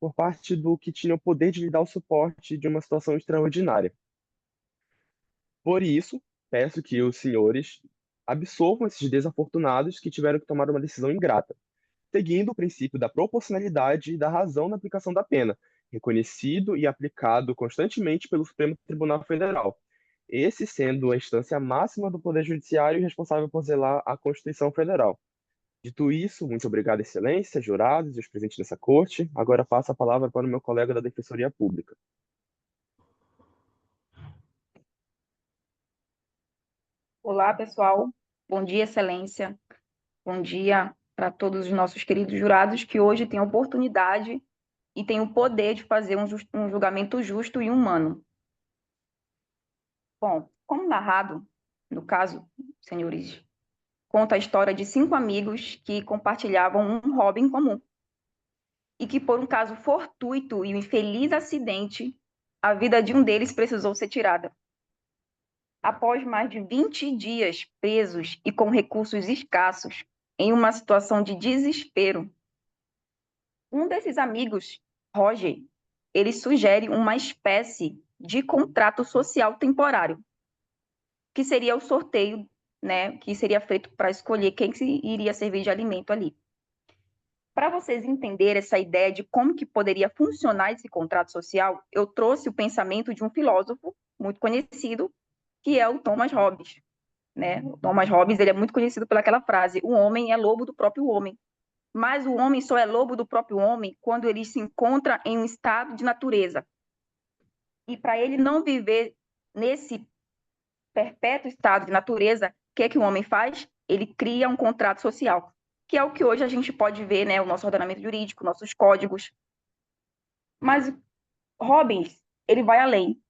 por parte do que tinha o poder de lhe dar o suporte de uma situação extraordinária. Por isso, peço que os senhores absolvam esses desafortunados que tiveram que tomar uma decisão ingrata, seguindo o princípio da proporcionalidade e da razão na aplicação da pena, reconhecido e aplicado constantemente pelo Supremo Tribunal Federal, esse sendo a instância máxima do Poder Judiciário e responsável por zelar a Constituição Federal. Dito isso, muito obrigado, Excelência, jurados e os presentes nessa corte. Agora passo a palavra para o meu colega da Defensoria Pública. Olá, pessoal. Bom dia, Excelência. Bom dia para todos os nossos queridos jurados que hoje têm a oportunidade e têm o poder de fazer um julgamento justo e humano. Bom, como narrado, no caso, senhores, conta a história de 5 amigos que compartilhavam um hobby em comum e que, por um caso fortuito e um infeliz acidente, a vida de um deles precisou ser tirada. Após mais de 20 dias presos e com recursos escassos, em uma situação de desespero, um desses amigos, Roger, ele sugere uma espécie de contrato social temporário, que seria o sorteio, né, que seria feito para escolher quem iria servir de alimento ali. Para vocês entenderem essa ideia de como que poderia funcionar esse contrato social, eu trouxe o pensamento de um filósofo muito conhecido, que é o Thomas Hobbes, né? O Thomas Hobbes, ele é muito conhecido pelaquela frase: o homem é lobo do próprio homem. Mas o homem só é lobo do próprio homem quando ele se encontra em um estado de natureza. E para ele não viver nesse perpétuo estado de natureza, o que é que o homem faz? Ele cria um contrato social, que é o que hoje a gente pode ver, né? O nosso ordenamento jurídico, nossos códigos. Mas Hobbes, ele vai além.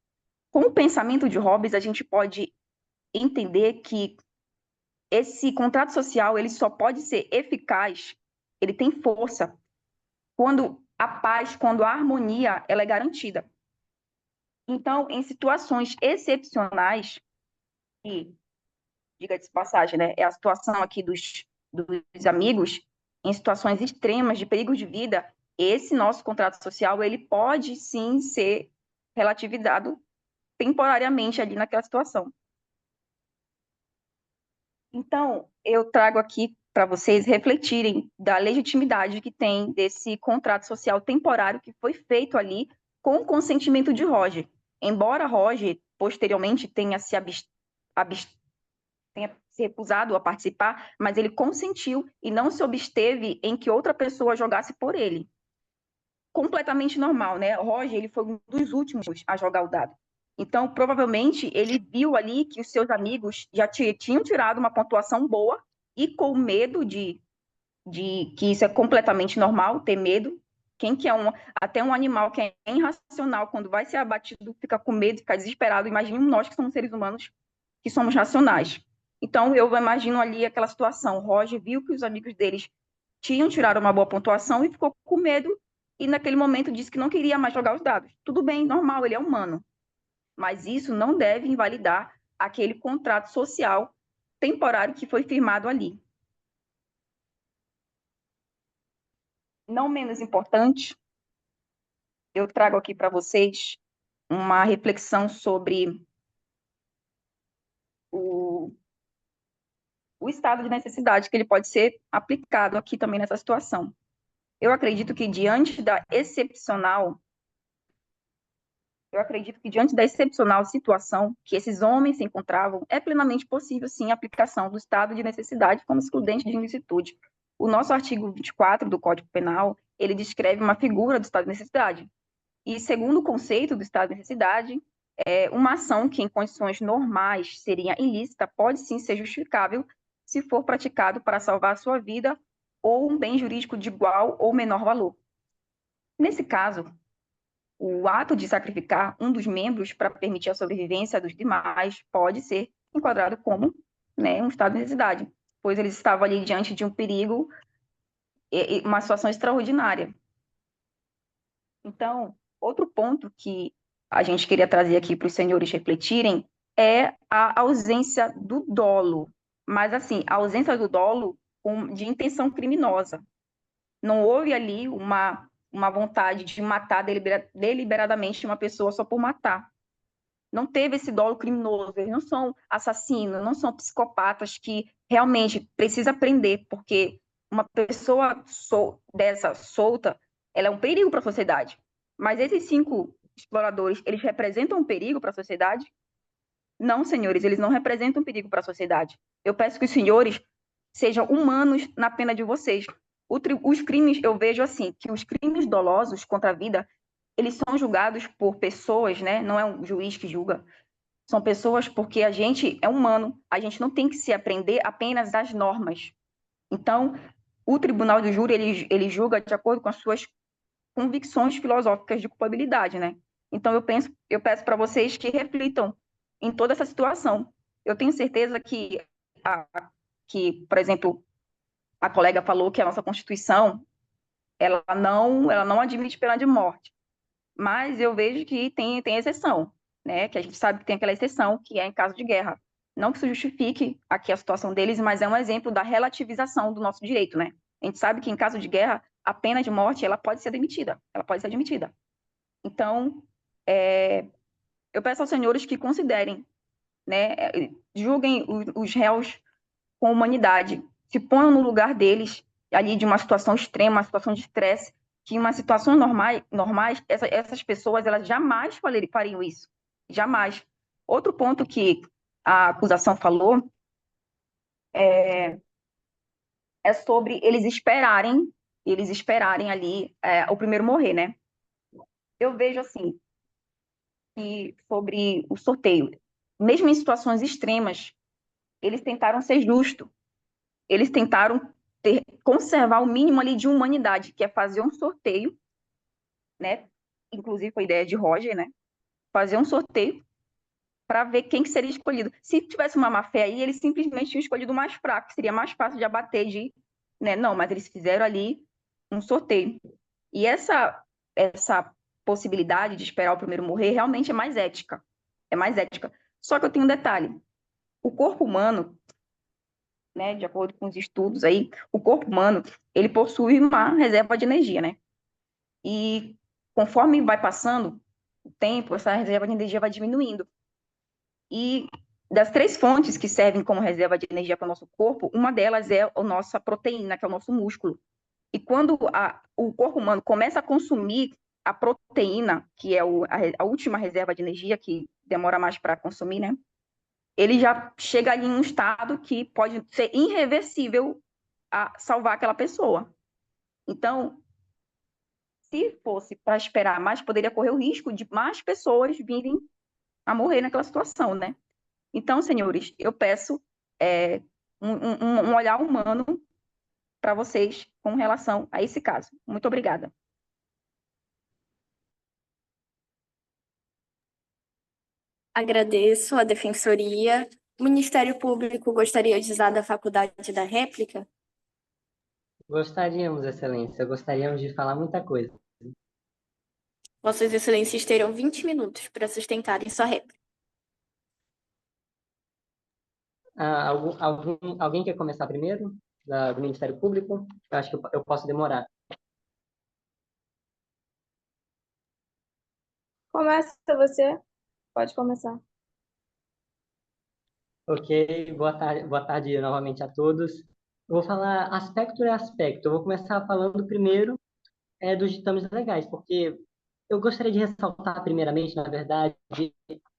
Com o pensamento de Hobbes, a gente pode entender que esse contrato social ele só pode ser eficaz, ele tem força, quando a paz, quando a harmonia ela é garantida. Então, em situações excepcionais, e, diga-se de passagem, né, é a situação aqui dos amigos, em situações extremas de perigo de vida, esse nosso contrato social ele pode sim ser relativizado temporariamente ali naquela situação. Então, eu trago aqui para vocês refletirem da legitimidade que tem desse contrato social temporário que foi feito ali com o consentimento de Roger. Embora Roger, posteriormente, tenha se recusado a participar, mas ele consentiu e não se absteve em que outra pessoa jogasse por ele. Completamente normal, né? Roger, ele foi um dos últimos a jogar o dado. Então, provavelmente, ele viu ali que os seus amigos já tinham tirado uma pontuação boa e com medo de que isso é completamente normal, ter medo. Quem que é até um animal que é irracional, quando vai ser abatido, fica com medo, fica desesperado. Imagine nós que somos seres humanos, que somos racionais. Então, eu imagino ali aquela situação. Roger viu que os amigos deles tinham tirado uma boa pontuação e ficou com medo e naquele momento disse que não queria mais jogar os dados. Tudo bem, normal, ele é humano. Mas isso não deve invalidar aquele contrato social temporário que foi firmado ali. Não menos importante, eu trago aqui para vocês uma reflexão sobre o estado de necessidade que ele pode ser aplicado aqui também nessa situação. Eu acredito que diante da excepcional situação que esses homens se encontravam, é plenamente possível, sim, a aplicação do estado de necessidade como excludente de ilicitude. O nosso artigo 24 do Código Penal, ele descreve uma figura do estado de necessidade. E, segundo o conceito do estado de necessidade, uma ação que em condições normais seria ilícita pode sim ser justificável se for praticado para salvar a sua vida ou um bem jurídico de igual ou menor valor. Nesse caso, o ato de sacrificar um dos membros para permitir a sobrevivência dos demais pode ser enquadrado como, né, um estado de necessidade, pois eles estavam ali diante de um perigo e uma situação extraordinária. Então, outro ponto que a gente queria trazer aqui para os senhores refletirem é a ausência do dolo, mas assim, a ausência do dolo de intenção criminosa. Não houve ali uma vontade de matar deliberadamente uma pessoa só por matar. Não teve esse dolo criminoso, eles não são assassinos, não são psicopatas que realmente precisa prender, porque uma pessoa dessa solta, ela é um perigo para a sociedade. Mas esses 5 exploradores, eles representam um perigo para a sociedade? Não, senhores, eles não representam um perigo para a sociedade. Eu peço que os senhores sejam humanos na pena de vocês. Os crimes, eu vejo assim, que os crimes dolosos contra a vida, eles são julgados por pessoas, né? Não é um juiz que julga. São pessoas porque a gente é humano, a gente não tem que se aprender apenas às normas. Então, o tribunal do júri, ele julga de acordo com as suas convicções filosóficas de culpabilidade, né? Então, eu peço para vocês que reflitam em toda essa situação. Eu tenho certeza que, por exemplo, a colega falou que a nossa Constituição, ela não admite pena de morte. Mas eu vejo que tem exceção, né? Que a gente sabe que tem aquela exceção, que é em caso de guerra. Não que isso justifique aqui a situação deles, mas é um exemplo da relativização do nosso direito, né? A gente sabe que em caso de guerra, a pena de morte, ela pode ser admitida. Então, eu peço aos senhores que considerem, né? Julguem os réus com humanidade, se ponham no lugar deles, ali de uma situação extrema, uma situação de estresse, que em uma situação normais essas pessoas, elas jamais fariam isso. Jamais. Outro ponto que a acusação falou é sobre eles esperarem ali o primeiro morrer, né? Eu vejo assim, que sobre o sorteio, mesmo em situações extremas, eles tentaram ser justos, eles tentaram conservar o mínimo ali de humanidade, que é fazer um sorteio, né? Inclusive foi ideia de Roger, né? Fazer um sorteio para ver quem que seria escolhido. Se tivesse uma má fé aí, eles simplesmente tinham escolhido o mais fraco, seria mais fácil de abater, né? Não, mas eles fizeram ali um sorteio. E essa possibilidade de esperar o primeiro morrer realmente é mais ética. Só que eu tenho um detalhe. O corpo humano, né, de acordo com os estudos aí, o corpo humano, ele possui uma reserva de energia, né? E conforme vai passando o tempo, essa reserva de energia vai diminuindo. E das 3 fontes que servem como reserva de energia para o nosso corpo, uma delas é a nossa proteína, que é o nosso músculo. E quando o corpo humano começa a consumir a proteína, que é a última reserva de energia, que demora mais para consumir, né? Ele já chega ali em um estado que pode ser irreversível a salvar aquela pessoa. Então, se fosse para esperar mais, poderia correr o risco de mais pessoas virem a morrer naquela situação, né? Então, senhores, eu peço um olhar humano para vocês com relação a esse caso. Muito obrigada. Agradeço a Defensoria. O Ministério Público gostaria de usar da faculdade da réplica? Gostaríamos, Excelência, gostaríamos de falar muita coisa. Vossas Excelências terão 20 minutos para sustentarem sua réplica. Alguém quer começar primeiro, do Ministério Público? Eu acho que eu posso demorar. Começa você. Pode começar. Ok, boa tarde novamente a todos. Eu vou falar aspecto por aspecto. Eu vou começar falando primeiro dos ditames legais, porque eu gostaria de ressaltar primeiramente, na verdade,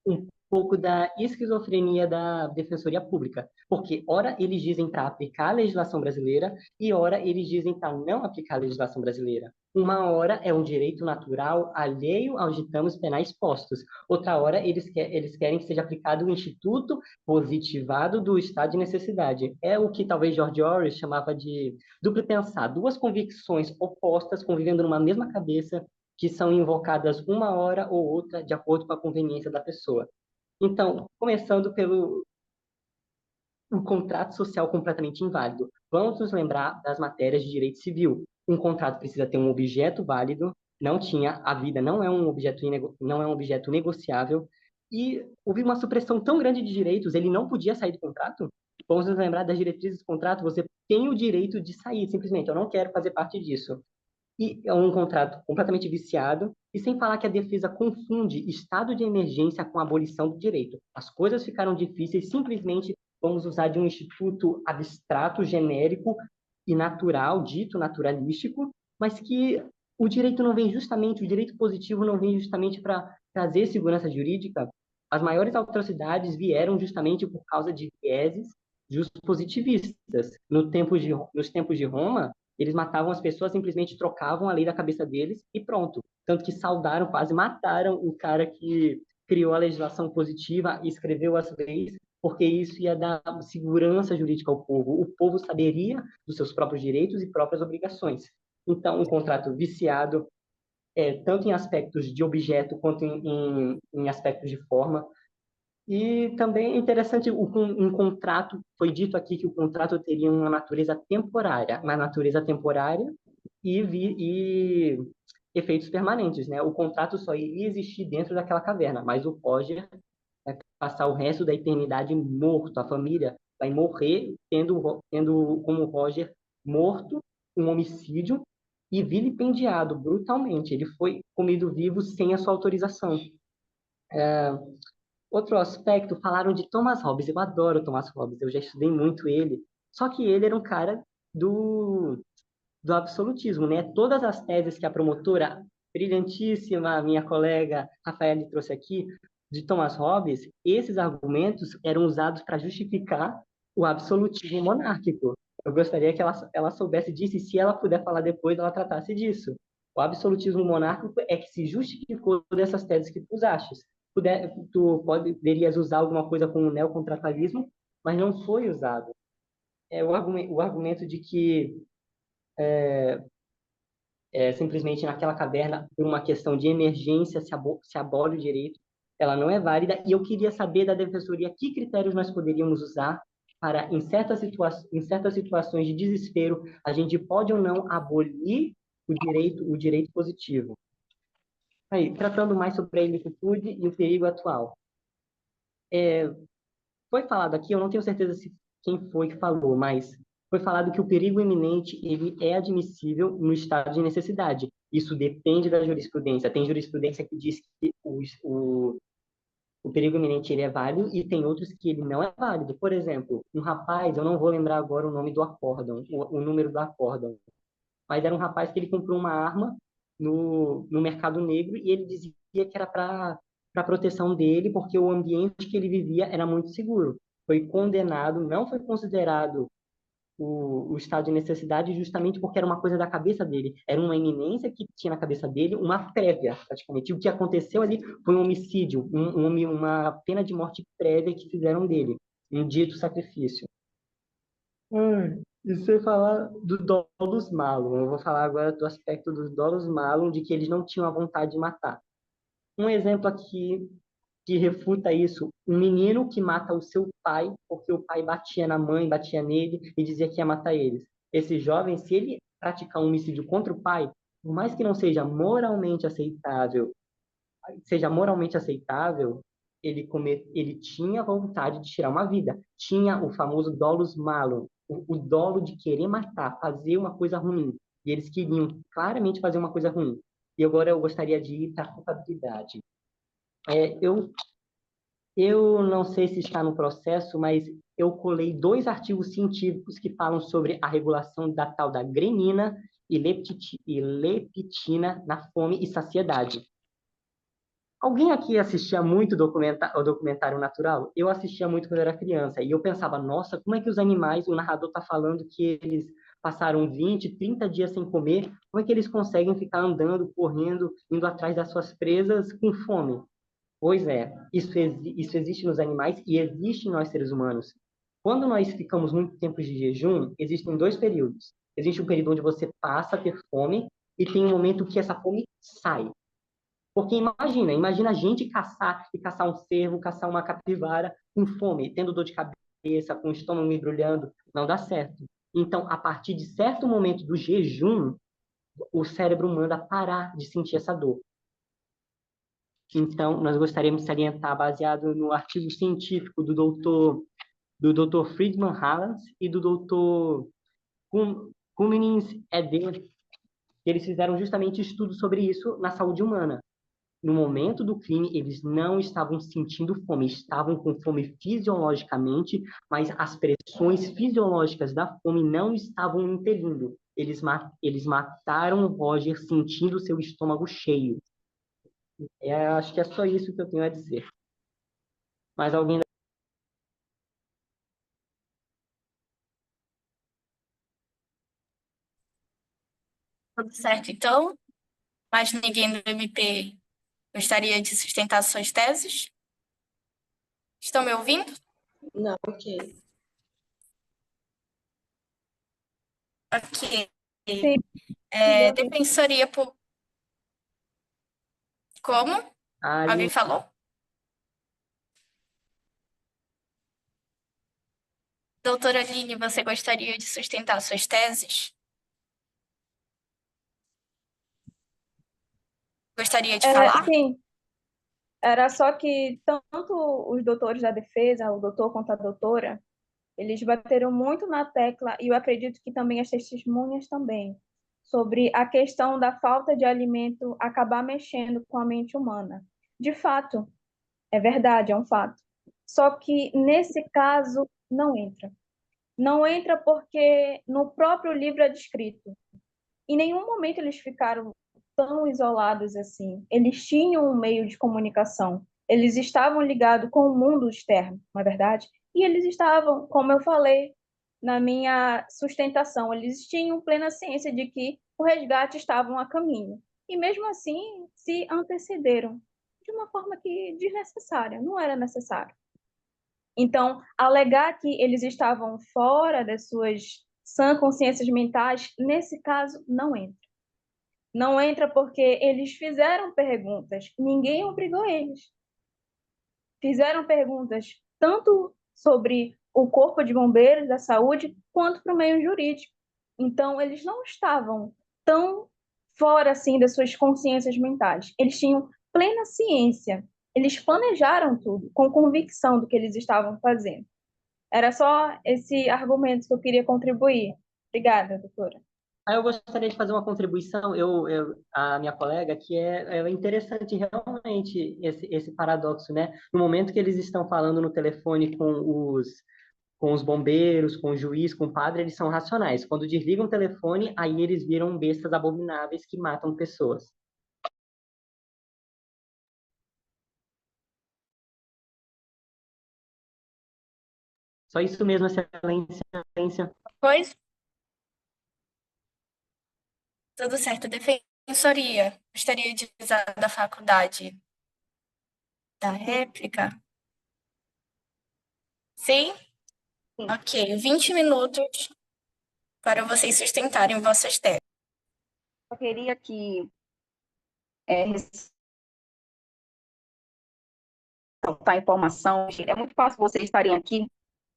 um pouco da esquizofrenia da Defensoria Pública, porque ora eles dizem para aplicar a legislação brasileira e ora eles dizem para não aplicar a legislação brasileira. Uma hora é um direito natural alheio aos ditames penais postos, outra hora eles querem que seja aplicado o instituto positivado do estado de necessidade. É o que talvez George Orwell chamava de duplo pensar, duas convicções opostas convivendo numa mesma cabeça que são invocadas uma hora ou outra de acordo com a conveniência da pessoa. Então, começando pelo um contrato social completamente inválido. Vamos nos lembrar das matérias de direito civil. Um contrato precisa ter um objeto válido, não tinha, a vida não é um objeto negociável, e houve uma supressão tão grande de direitos, ele não podia sair do contrato? Vamos nos lembrar das diretrizes do contrato, você tem o direito de sair, simplesmente, eu não quero fazer parte disso. E é um contrato completamente viciado, e sem falar que a defesa confunde estado de emergência com a abolição do direito. As coisas ficaram difíceis, simplesmente vamos usar de um instituto abstrato, genérico e natural, dito naturalístico, mas que o direito não vem justamente, o direito positivo não vem justamente para trazer segurança jurídica. As maiores atrocidades vieram justamente por causa de vieses positivistas. Nos tempos de Roma, eles matavam as pessoas, simplesmente trocavam a lei da cabeça deles e pronto. Tanto que saudaram, quase mataram o cara que criou a legislação positiva e escreveu as leis, porque isso ia dar segurança jurídica ao povo. O povo saberia dos seus próprios direitos e próprias obrigações. Então, um contrato viciado, tanto em aspectos de objeto quanto em aspectos de forma. E também é interessante, um contrato, foi dito aqui que o contrato teria uma natureza temporária e efeitos permanentes, né? O contrato só iria existir dentro daquela caverna, mas o Roger vai passar o resto da eternidade morto, a família vai morrer tendo como Roger morto, um homicídio e vilipendiado brutalmente. Ele foi comido vivo sem a sua autorização. Outro aspecto, falaram de Thomas Hobbes. Eu adoro Thomas Hobbes, eu já estudei muito ele. Só que ele era um cara do absolutismo, né? Todas as teses que a promotora, brilhantíssima, minha colega Rafaela trouxe aqui, de Thomas Hobbes, esses argumentos eram usados para justificar o absolutismo monárquico. Eu gostaria que ela soubesse disso e, se ela puder falar depois, ela tratasse disso. O absolutismo monárquico é que se justificou dessas teses que tu usaste. Tu poderias usar alguma coisa como neocontratualismo, mas não foi usado. O argumento de que simplesmente naquela caverna, por uma questão de emergência, se abole o direito, ela não é válida, e eu queria saber da Defensoria que critérios nós poderíamos usar para, em certas situações de desespero, a gente pode ou não abolir o direito positivo. Aí, tratando mais sobre a ilicitude e o perigo atual. Foi falado aqui, eu não tenho certeza se quem foi que falou, mas foi falado que o perigo iminente ele é admissível no estado de necessidade. Isso depende da jurisprudência. Tem jurisprudência que diz que o perigo iminente ele é válido e tem outros que ele não é válido. Por exemplo, um rapaz, eu não vou lembrar agora o nome do acórdão, o número do acórdão, mas era um rapaz que ele comprou uma arma no mercado negro e ele dizia que era para proteção dele, porque o ambiente que ele vivia era muito seguro. Foi condenado, não foi considerado o estado de necessidade justamente porque era uma coisa da cabeça dele. Era uma iminência que tinha na cabeça dele, uma prévia, praticamente. O que aconteceu ali foi um homicídio, uma pena de morte prévia que fizeram dele, um dito sacrifício. E você falar do dolus malum, eu vou falar agora do aspecto dos dolus malum, de que eles não tinham a vontade de matar. Um exemplo aqui que refuta isso, um menino que mata o seu pai, porque o pai batia na mãe, batia nele e dizia que ia matar eles. Esse jovem, se ele praticar um homicídio contra o pai, por mais que não seja moralmente aceitável, ele tinha vontade de tirar uma vida. Tinha o famoso dolus malum, o dolo de querer matar, fazer uma coisa ruim. E eles queriam claramente fazer uma coisa ruim. E agora eu gostaria de ir para a culpabilidade. Eu não sei se está no processo, mas eu colei 2 artigos científicos que falam sobre a regulação da tal da grenina e leptina na fome e saciedade. Alguém aqui assistia muito o documentário Natural? Eu assistia muito quando era criança e eu pensava, nossa, como é que os animais, o narrador está falando que eles passaram 20, 30 dias sem comer, como é que eles conseguem ficar andando, correndo, indo atrás das suas presas com fome? Pois é, isso existe nos animais e existe em nós seres humanos. Quando nós ficamos muito tempo de jejum, existem 2 períodos. Existe um período onde você passa a ter fome e tem um momento que essa fome sai. Porque imagina a gente caçar um cervo, caçar uma capivara com fome, tendo dor de cabeça, com o estômago embrulhando, não dá certo. Então, a partir de certo momento do jejum, o cérebro manda parar de sentir essa dor. Então, nós gostaríamos de salientar, baseado no artigo científico do Dr. Friedman Halland e do Dr. Cummings Eden, eles fizeram justamente estudos sobre isso na saúde humana. No momento do crime, eles não estavam sentindo fome, estavam com fome fisiologicamente, mas as pressões fisiológicas da fome não estavam impelindo. Eles mataram o Roger sentindo seu estômago cheio. Acho que é só isso que eu tenho a dizer. Mas alguém... Tudo certo, então? Mais ninguém do MP gostaria de sustentar suas teses? Estão me ouvindo? Não, ok. Ok. Sim, Defensoria por... Como? Alguém falou? Doutora Aline, você gostaria de sustentar suas teses? Gostaria de falar? Sim, era só que tanto os doutores da defesa, o doutor quanto a doutora, eles bateram muito na tecla, e eu acredito que também as testemunhas também, sobre a questão da falta de alimento acabar mexendo com a mente humana. De fato, é verdade, é um fato. Só que nesse caso não entra. Não entra porque no próprio livro é descrito. Em nenhum momento eles ficaram tão isolados assim. Eles tinham um meio de comunicação. Eles estavam ligados com o mundo externo, não é verdade? E eles estavam, como eu falei na minha sustentação, eles tinham plena ciência de que o resgate estava a caminho. E mesmo assim se antecederam de uma forma que desnecessária, não era necessário. Então, alegar que eles estavam fora das suas sã consciências mentais, nesse caso, não entra. Não entra porque eles fizeram perguntas, ninguém obrigou eles. Fizeram perguntas tanto sobre o corpo de bombeiros da saúde, quanto para o meio jurídico. Então, eles não estavam tão fora assim das suas consciências mentais. Eles tinham plena ciência. Eles planejaram tudo com convicção do que eles estavam fazendo. Era só esse argumento que eu queria contribuir. Obrigada, doutora. Aí eu gostaria de fazer uma contribuição, a minha colega, que é interessante realmente esse paradoxo, né? No momento que eles estão falando no telefone com os bombeiros, com o juiz, com o padre, eles são racionais. Quando desligam o telefone, aí eles viram bestas abomináveis que matam pessoas. Só isso mesmo, excelência. Pois, tudo certo. Defensoria, gostaria de usar da faculdade da réplica? Sim? Sim. Ok, 20 minutos para vocês sustentarem vossas teses. Eu queria que ressaltar a informação. É muito fácil vocês estarem aqui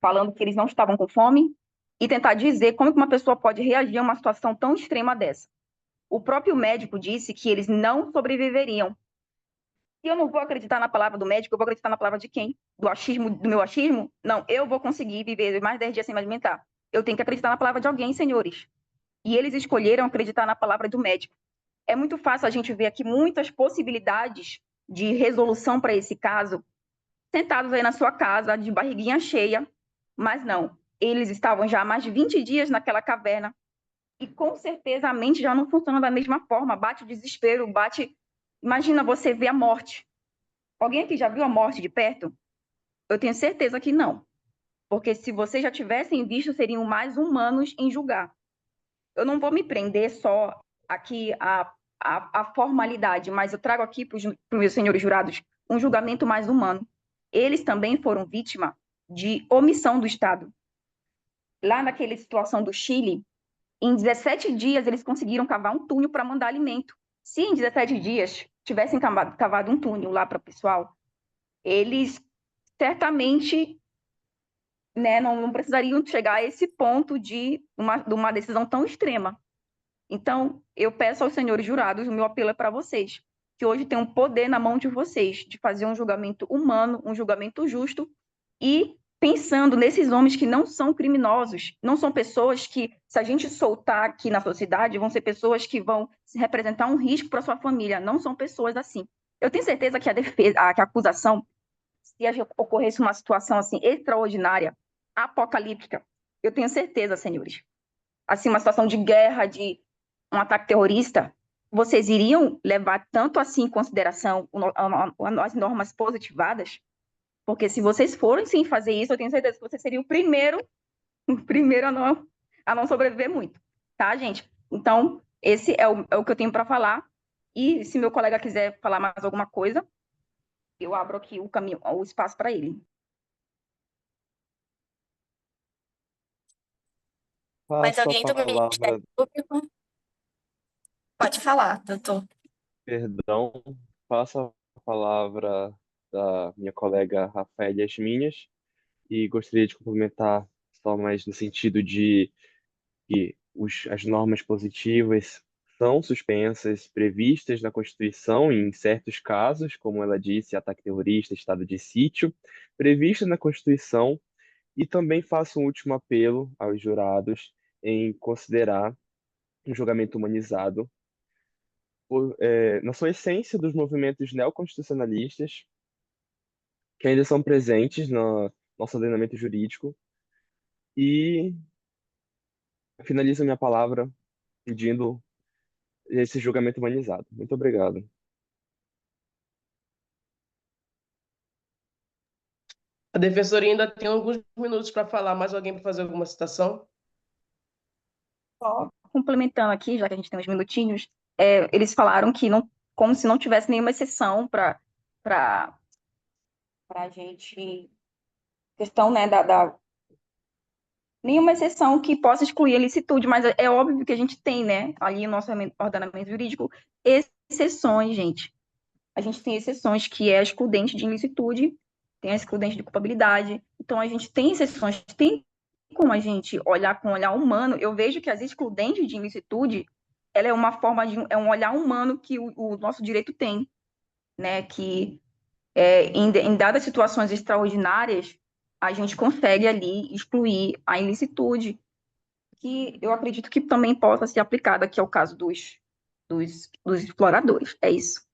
falando que eles não estavam com fome e tentar dizer como que uma pessoa pode reagir a uma situação tão extrema dessa. O próprio médico disse que eles não sobreviveriam. E eu não vou acreditar na palavra do médico, eu vou acreditar na palavra de quem? Do meu achismo? Não, eu vou conseguir viver mais 10 dias sem me alimentar. Eu tenho que acreditar na palavra de alguém, senhores. E eles escolheram acreditar na palavra do médico. É muito fácil a gente ver aqui muitas possibilidades de resolução para esse caso, sentados aí na sua casa, de barriguinha cheia, mas não. Eles estavam já há mais de 20 dias naquela caverna e com certeza a mente já não funciona da mesma forma, bate o desespero, bate... Imagina você ver a morte. Alguém aqui já viu a morte de perto? Eu tenho certeza que não. Porque se vocês já tivessem visto, seriam mais humanos em julgar. Eu não vou me prender só aqui à formalidade, mas eu trago aqui para os meus senhores jurados um julgamento mais humano. Eles também foram vítima de omissão do Estado. Lá naquela situação do Chile, em 17 dias eles conseguiram cavar um túnel para mandar alimento. Se em 17 dias tivessem cavado um túnel lá para o pessoal, eles certamente, né, não precisariam chegar a esse ponto de uma decisão tão extrema. Então, eu peço aos senhores jurados, o meu apelo é para vocês, que hoje tem um poder na mão de vocês, de fazer um julgamento humano, um julgamento justo, e pensando nesses homens que não são criminosos, não são pessoas que, se a gente soltar aqui na sociedade, vão ser pessoas que vão representar um risco para sua família, não são pessoas assim. Eu tenho certeza que que a acusação, se ocorresse uma situação assim extraordinária, apocalíptica, eu tenho certeza, senhores, assim, uma situação de guerra, de um ataque terrorista, vocês iriam levar tanto assim em consideração as normas positivadas? Porque se vocês forem sim fazer isso, eu tenho certeza que você seria o primeiro a não sobreviver muito, tá, gente? Então, esse é o que eu tenho para falar. E se meu colega quiser falar mais alguma coisa, eu abro aqui o espaço para ele. Mas Passo a alguém do palavra, Ministério Público? Pode falar, doutor. perdão, passo a palavra da minha colega Rafael Minhas e gostaria de complementar só mais no sentido de que as normas positivas são suspensas, previstas na Constituição em certos casos, como ela disse, ataque terrorista, estado de sítio, prevista na Constituição, e também faço um último apelo aos jurados em considerar um julgamento humanizado na sua essência dos movimentos neoconstitucionalistas que ainda são presentes no nosso ordenamento jurídico e finalizo minha palavra pedindo esse julgamento humanizado. Muito obrigado. A defensoria ainda tem alguns minutos para falar. Mais alguém para fazer alguma citação? Só complementando aqui, já que a gente tem uns minutinhos, eles falaram que não, como se não tivesse nenhuma exceção para a gente, questão, né, nenhuma exceção que possa excluir a licitude, mas é óbvio que a gente tem, né, ali no nosso ordenamento jurídico, exceções, gente. A gente tem exceções que é a excludente de ilicitude, tem a excludente de culpabilidade, então a gente tem exceções, tem como a gente olhar com um olhar humano. Eu vejo que as excludentes de ilicitude, ela é uma forma é um olhar humano que o nosso direito tem, né, que em dadas situações extraordinárias, a gente consegue ali excluir a ilicitude, que eu acredito que também possa ser aplicada, que é o caso dos exploradores. É isso.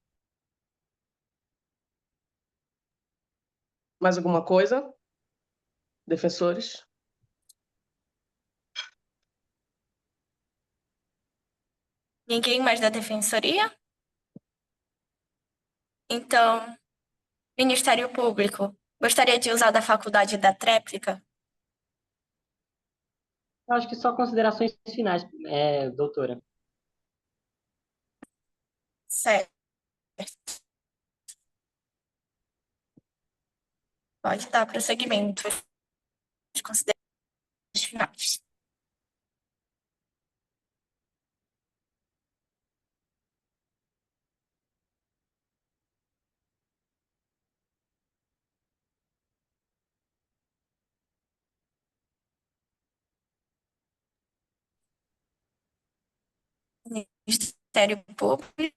Mais alguma coisa? Defensores? Ninguém mais da defensoria? Então, Ministério Público, gostaria de usar da faculdade da tréplica? Eu acho que só considerações finais, doutora. Certo. Pode dar prosseguimento de considerações finais. Ministério Público.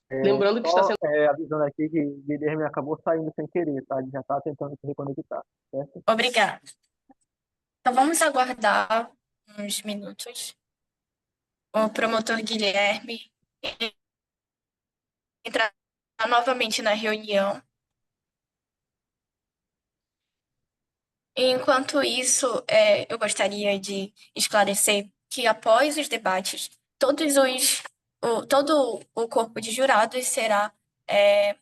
Lembrando que está Só sendo... avisando aqui que o Guilherme acabou saindo sem querer, tá? Ele já está tentando se reconectar, certo? Obrigada. Então, vamos aguardar uns minutos. O promotor Guilherme entrar novamente na reunião. Enquanto isso, eu gostaria de esclarecer que após os debates, todo o corpo de jurados será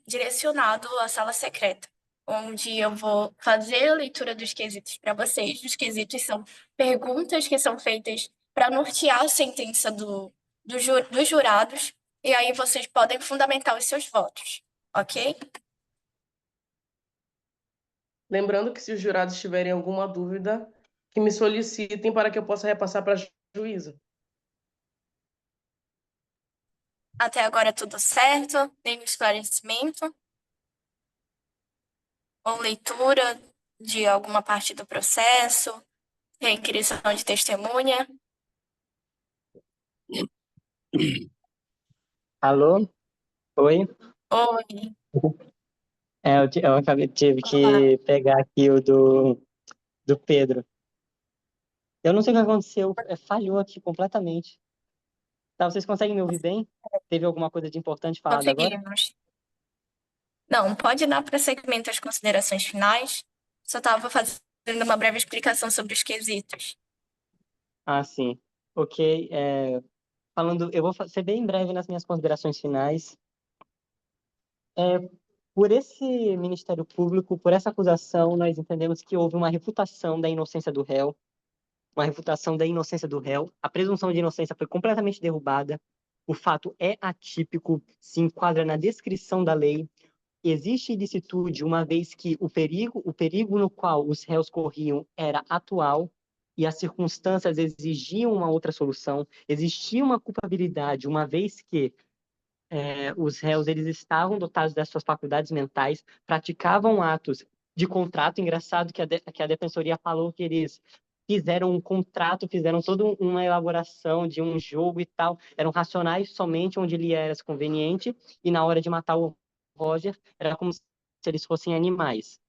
direcionado à sala secreta, onde eu vou fazer a leitura dos quesitos para vocês. Os quesitos são perguntas que são feitas para nortear a sentença dos jurados, e aí vocês podem fundamentar os seus votos, ok? Lembrando que se os jurados tiverem alguma dúvida, que me solicitem para que eu possa repassar para a juíza. Até agora tudo certo? Nenhum esclarecimento? Ou leitura de alguma parte do processo? Requisição de testemunha? Alô? Oi? Oi. Eu tive que pegar aqui o do Pedro. Eu não sei o que aconteceu, falhou aqui completamente. Tá, vocês conseguem me ouvir bem? Teve alguma coisa de importante falada agora? Conseguimos. Não, pode dar prosseguimento às considerações finais. Só estava fazendo uma breve explicação sobre os quesitos. Ah, sim. Ok. Eu vou ser bem breve nas minhas considerações finais. Por esse Ministério Público, por essa acusação, nós entendemos que houve uma refutação da inocência do réu, a presunção de inocência foi completamente derrubada, o fato é atípico, se enquadra na descrição da lei, existe ilicitude, uma vez que o perigo no qual os réus corriam era atual e as circunstâncias exigiam uma outra solução, existia uma culpabilidade, uma vez que os réus eles estavam dotados das suas faculdades mentais, praticavam atos de contrato. Engraçado que a defensoria falou que eles fizeram um contrato, fizeram toda uma elaboração de um jogo e tal, eram racionais somente onde lhe era conveniente, e na hora de matar o Roger, era como se eles fossem animais.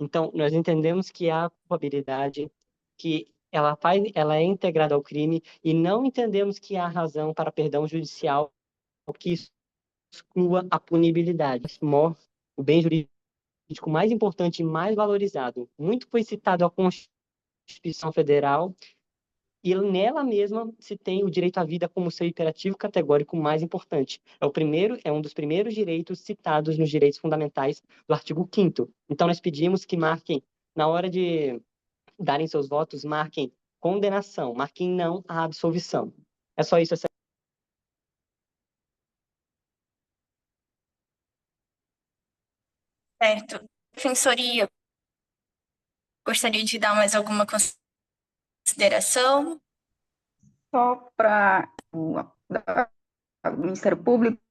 Então, nós entendemos que há culpabilidade, que ela é integrada ao crime, e não entendemos que há razão para perdão judicial que exclua a punibilidade. O bem jurídico mais importante e mais valorizado. Muito foi citado a Constituição Federal, e nela mesma se tem o direito à vida como seu imperativo categórico mais importante. É um dos primeiros direitos citados nos direitos fundamentais do artigo 5º. Então, nós pedimos que marquem, na hora de darem seus votos, marquem condenação, marquem não a absolvição. É só isso. Certo. Defensoria, gostaria de dar mais alguma consideração? Só para o Ministério Público,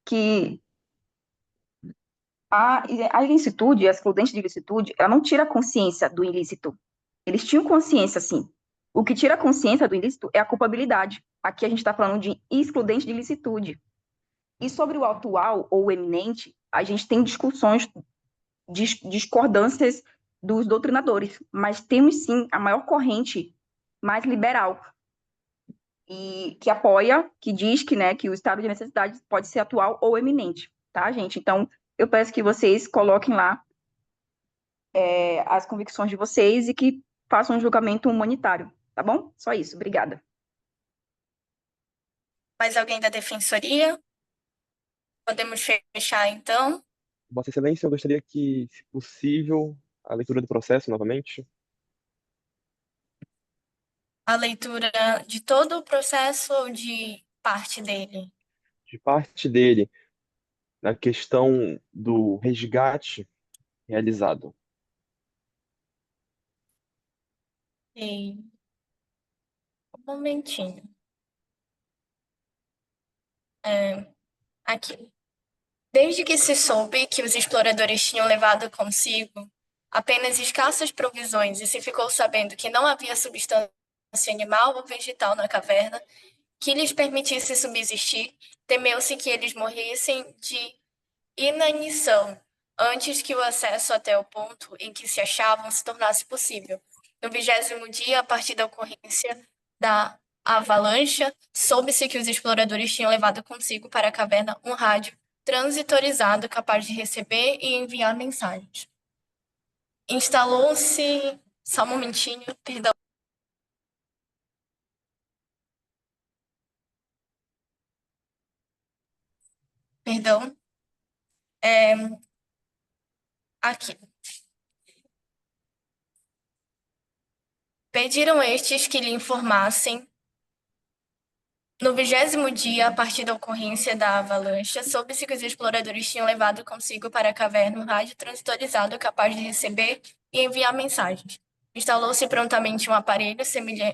que a ilicitude, a excludente de ilicitude, ela não tira a consciência do ilícito. Eles tinham consciência, sim. O que tira a consciência do ilícito é a culpabilidade. Aqui a gente está falando de excludente de ilicitude. E sobre o atual ou o eminente, a gente tem discussões, discordâncias dos doutrinadores, mas temos sim a maior corrente mais liberal, e que apoia, que diz que, né, que o estado de necessidade pode ser atual ou eminente, tá, gente? Então, eu peço que vocês coloquem lá as convicções de vocês e que façam um julgamento humanitário, tá bom? Só isso, obrigada. Mais alguém da defensoria? Podemos fechar, então? Vossa Excelência, eu gostaria que, se possível, a leitura do processo novamente. A leitura de todo o processo ou de parte dele? De parte dele, na questão do resgate realizado. E... Um momentinho. Aqui. Desde que se soube que os exploradores tinham levado consigo apenas escassas provisões e se ficou sabendo que não havia substância animal ou vegetal na caverna que lhes permitisse subsistir, temeu-se que eles morressem de inanição antes que o acesso até o ponto em que se achavam se tornasse possível. No 20º dia, a partir da ocorrência da avalanche, soube-se que os exploradores tinham levado consigo para a caverna um rádio transitorizado capaz de receber e enviar mensagens. Instalou-se... Só um momentinho, perdão. Perdão. Aqui. Pediram estes que lhe informassem. No 20º dia, a partir da ocorrência da avalanche, soube-se que os exploradores tinham levado consigo para a caverna um rádio transitorizado capaz de receber e enviar mensagens. Instalou-se prontamente um aparelho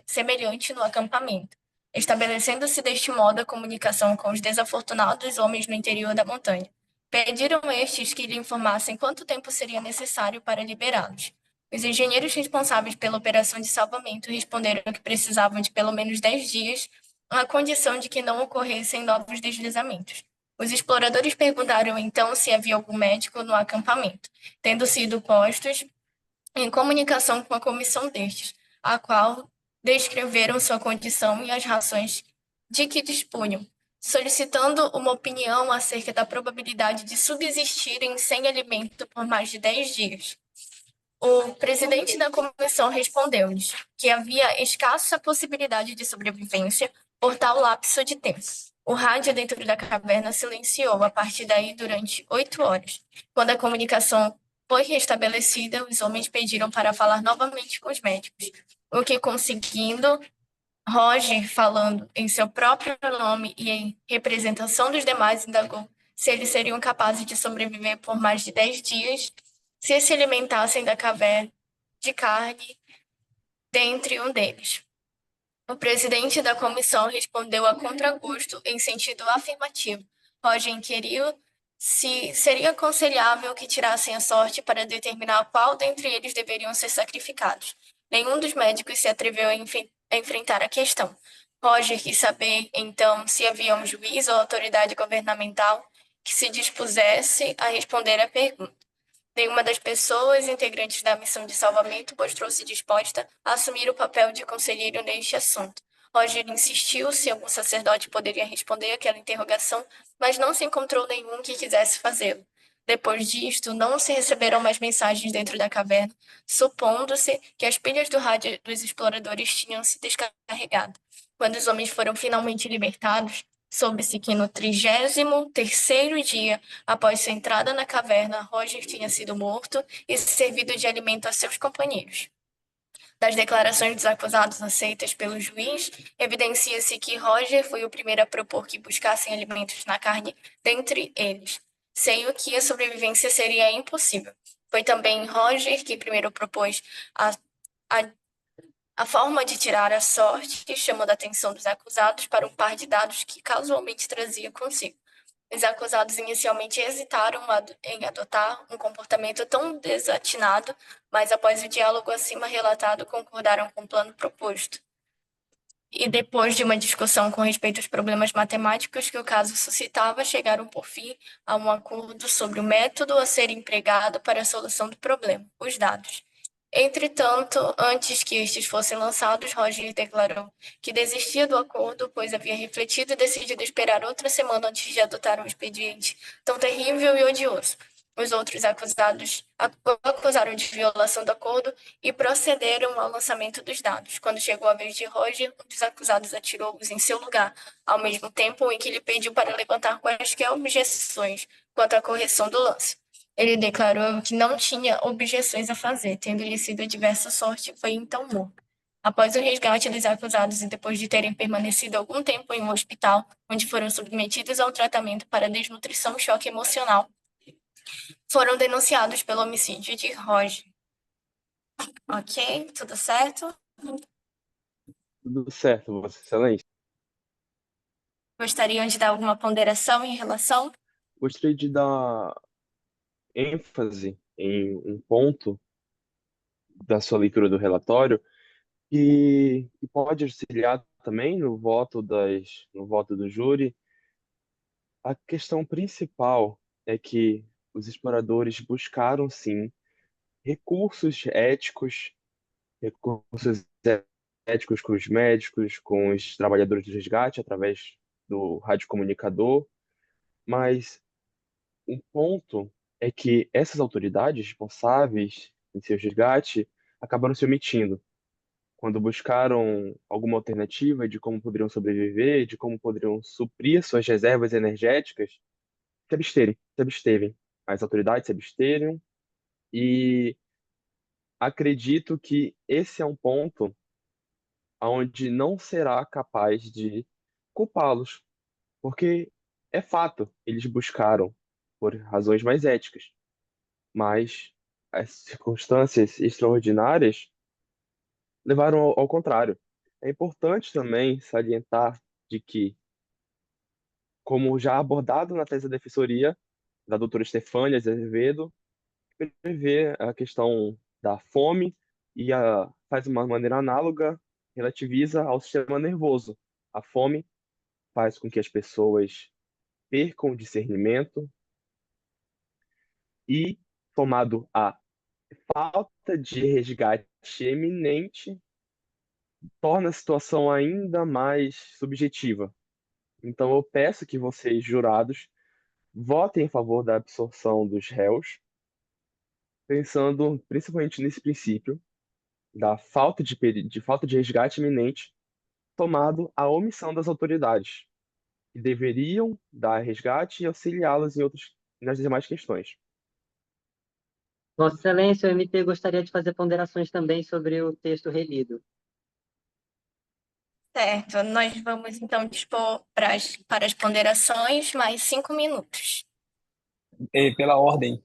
semelhante no acampamento, estabelecendo-se deste modo a comunicação com os desafortunados homens no interior da montanha. Pediram estes que lhe informassem quanto tempo seria necessário para liberá-los. Os engenheiros responsáveis pela operação de salvamento responderam que precisavam de pelo menos 10 dias, à condição de que não ocorressem novos deslizamentos. Os exploradores perguntaram então se havia algum médico no acampamento, tendo sido postos em comunicação com a comissão destes, a qual descreveram sua condição e as razões de que dispunham, solicitando uma opinião acerca da probabilidade de subsistirem sem alimento por mais de 10 dias. O presidente da comissão respondeu-lhes que havia escassa possibilidade de sobrevivência por tal lapso de tempo. O rádio dentro da caverna silenciou a partir daí durante 8 horas. Quando a comunicação foi restabelecida, os homens pediram para falar novamente com os médicos, o que conseguindo, Roger, falando em seu próprio nome e em representação dos demais, indagou se eles seriam capazes de sobreviver por mais de 10 dias se se alimentassem da caverna de carne dentre um deles. O presidente da comissão respondeu a contragosto em sentido afirmativo. Roger inquiriu se seria aconselhável que tirassem a sorte para determinar qual dentre eles deveriam ser sacrificados. Nenhum dos médicos se atreveu a enfrentar a questão. Roger quis saber, então, se havia um juiz ou autoridade governamental que se dispusesse a responder à pergunta. Nenhuma das pessoas integrantes da missão de salvamento mostrou-se disposta a assumir o papel de conselheiro neste assunto. Roger insistiu se algum sacerdote poderia responder àquela interrogação, mas não se encontrou nenhum que quisesse fazê-lo. Depois disto, não se receberam mais mensagens dentro da caverna, supondo-se que as pilhas do rádio dos exploradores tinham se descarregado. Quando os homens foram finalmente libertados, soube-se que no 33º dia, após sua entrada na caverna, Roger tinha sido morto e servido de alimento a seus companheiros. Das declarações dos acusados aceitas pelo juiz, evidencia-se que Roger foi o primeiro a propor que buscassem alimentos na carne dentre eles, sem o que a sobrevivência seria impossível. Foi também Roger que primeiro propôs a forma de tirar a sorte, chamando a atenção dos acusados para um par de dados que casualmente trazia consigo. Os acusados inicialmente hesitaram em adotar um comportamento tão desatinado, mas após o diálogo acima relatado, concordaram com o plano proposto. E depois de uma discussão com respeito aos problemas matemáticos que o caso suscitava, chegaram por fim a um acordo sobre o método a ser empregado para a solução do problema, os dados. Entretanto, antes que estes fossem lançados, Roger declarou que desistia do acordo, pois havia refletido e decidido esperar outra semana antes de adotar um expediente tão terrível e odioso. Os outros acusados acusaram de violação do acordo e procederam ao lançamento dos dados. Quando chegou a vez de Roger, um dos acusados atirou-os em seu lugar, ao mesmo tempo em que lhe pediu para levantar quaisquer objeções quanto à correção do lance. Ele declarou que não tinha objeções a fazer, tendo-lhe sido a diversa sorte, foi então morto. Após o resgate dos acusados e depois de terem permanecido algum tempo em um hospital, onde foram submetidos ao tratamento para desnutrição e choque emocional, foram denunciados pelo homicídio de Roger. Ok? Tudo certo? Tudo certo, Vossa Excelência. Gostariam de dar alguma ponderação em relação? Gostaria de dar ênfase em um ponto da sua leitura do relatório que pode auxiliar também no voto do júri. A questão principal é que os exploradores buscaram, sim, recursos éticos, recursos éticos com os médicos, com os trabalhadores do resgate, através do radiocomunicador, mas um ponto é que essas autoridades responsáveis em seu resgate acabaram se omitindo quando buscaram alguma alternativa de como poderiam sobreviver, de como poderiam suprir suas reservas energéticas, se abstevem. As autoridades se absteram e acredito que esse é um ponto onde não será capaz de culpá-los, porque é fato, eles buscaram por razões mais éticas, mas as circunstâncias extraordinárias levaram ao contrário. É importante também salientar de que, como já abordado na tese da defensoria da doutora Estefânia Azevedo, prevê a questão da fome e faz de uma maneira análoga, relativiza ao sistema nervoso. A fome faz com que as pessoas percam o discernimento e, somado à falta de resgate eminente, torna a situação ainda mais subjetiva. Então, eu peço que vocês, jurados, votem em favor da absolução dos réus, pensando principalmente nesse princípio da falta de resgate iminente, tomado a omissão das autoridades, que deveriam dar resgate e auxiliá-los nas demais questões. Vossa Excelência, o MP gostaria de fazer ponderações também sobre o texto relido. Certo, nós vamos então dispor para as ponderações mais 5 minutos. Pela ordem.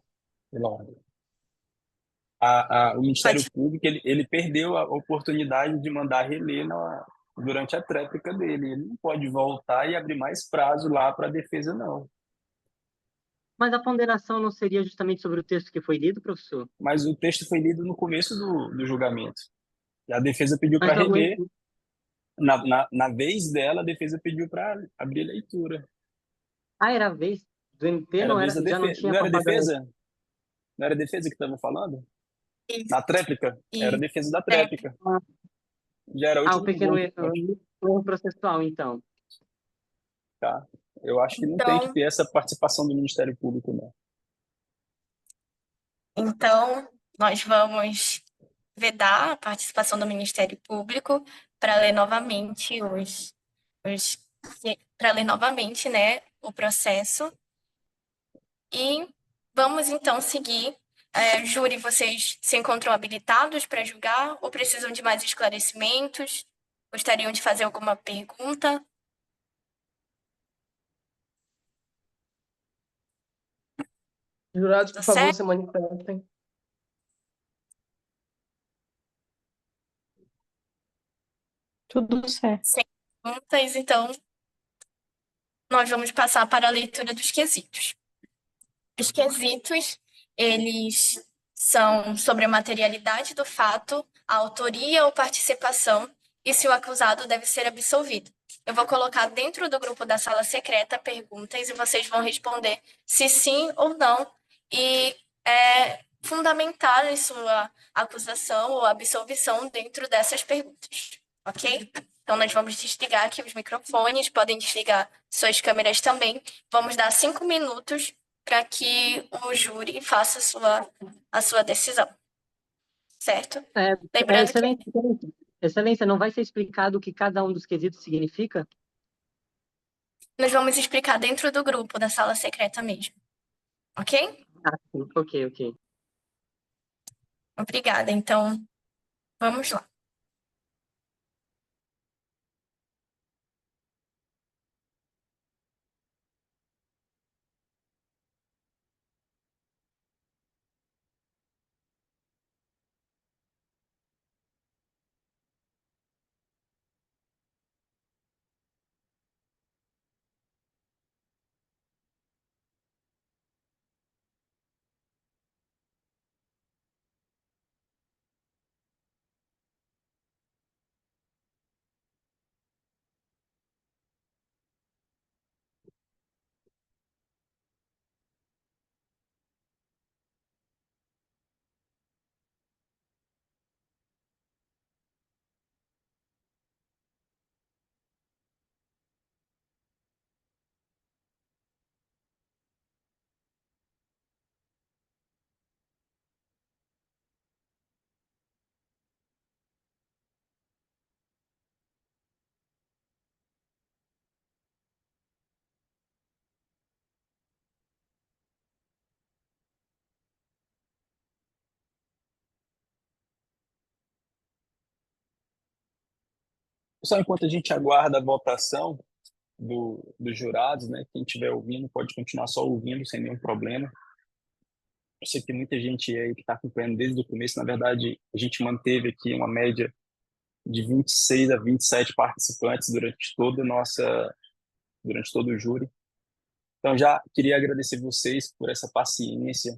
O Ministério Público ele perdeu a oportunidade de mandar reler durante a tréplica dele. Ele não pode voltar e abrir mais prazo lá para a defesa, não. Mas a ponderação não seria justamente sobre o texto que foi lido, professor? Mas o texto foi lido no começo do julgamento. E a defesa pediu para Mas reler. Na vez dela, a defesa pediu para abrir a leitura. era a vez do MP, Era não a era, vez da já não defesa. tinha Não era passado a lei. defesa? Não era defesa que estavam falando? Isso. Na tréplica? Era a defesa da tréplica. Já era o um último pequeno ponto. erro processual, então. Tá. Eu acho que não tem que ter essa participação do Ministério Público, não. Então, nós vamos vedar a participação do Ministério Público para ler novamente para ler novamente, né, o processo. E vamos então seguir. Júri, vocês se encontram habilitados para julgar ou precisam de mais esclarecimentos? Gostariam de fazer alguma pergunta? Jurados, por favor, se manifestem. Tudo certo. Sem perguntas, então, nós vamos passar para a leitura dos quesitos. Os quesitos, eles são sobre a materialidade do fato, a autoria ou participação e se o acusado deve ser absolvido. Eu vou colocar dentro do grupo da sala secreta perguntas e vocês vão responder se sim ou não. E fundamentar sua acusação ou absolvição dentro dessas perguntas, ok? Então, nós vamos desligar aqui os microfones, podem desligar suas câmeras também. Vamos dar 5 minutos para que o júri faça a sua decisão, certo? Lembrando que Excelência, não vai ser explicado o que cada um dos quesitos significa? nós vamos explicar dentro do grupo, da sala secreta mesmo, ok? Sim. Ok. Obrigada. Então, vamos lá. Só enquanto a gente aguarda a votação dos jurados, né? Quem estiver ouvindo pode continuar só ouvindo sem nenhum problema. Eu sei que tem muita gente aí que está acompanhando desde o começo. Na verdade, a gente manteve aqui uma média de 26 a 27 participantes durante todo o júri. Então, já queria agradecer vocês por essa paciência,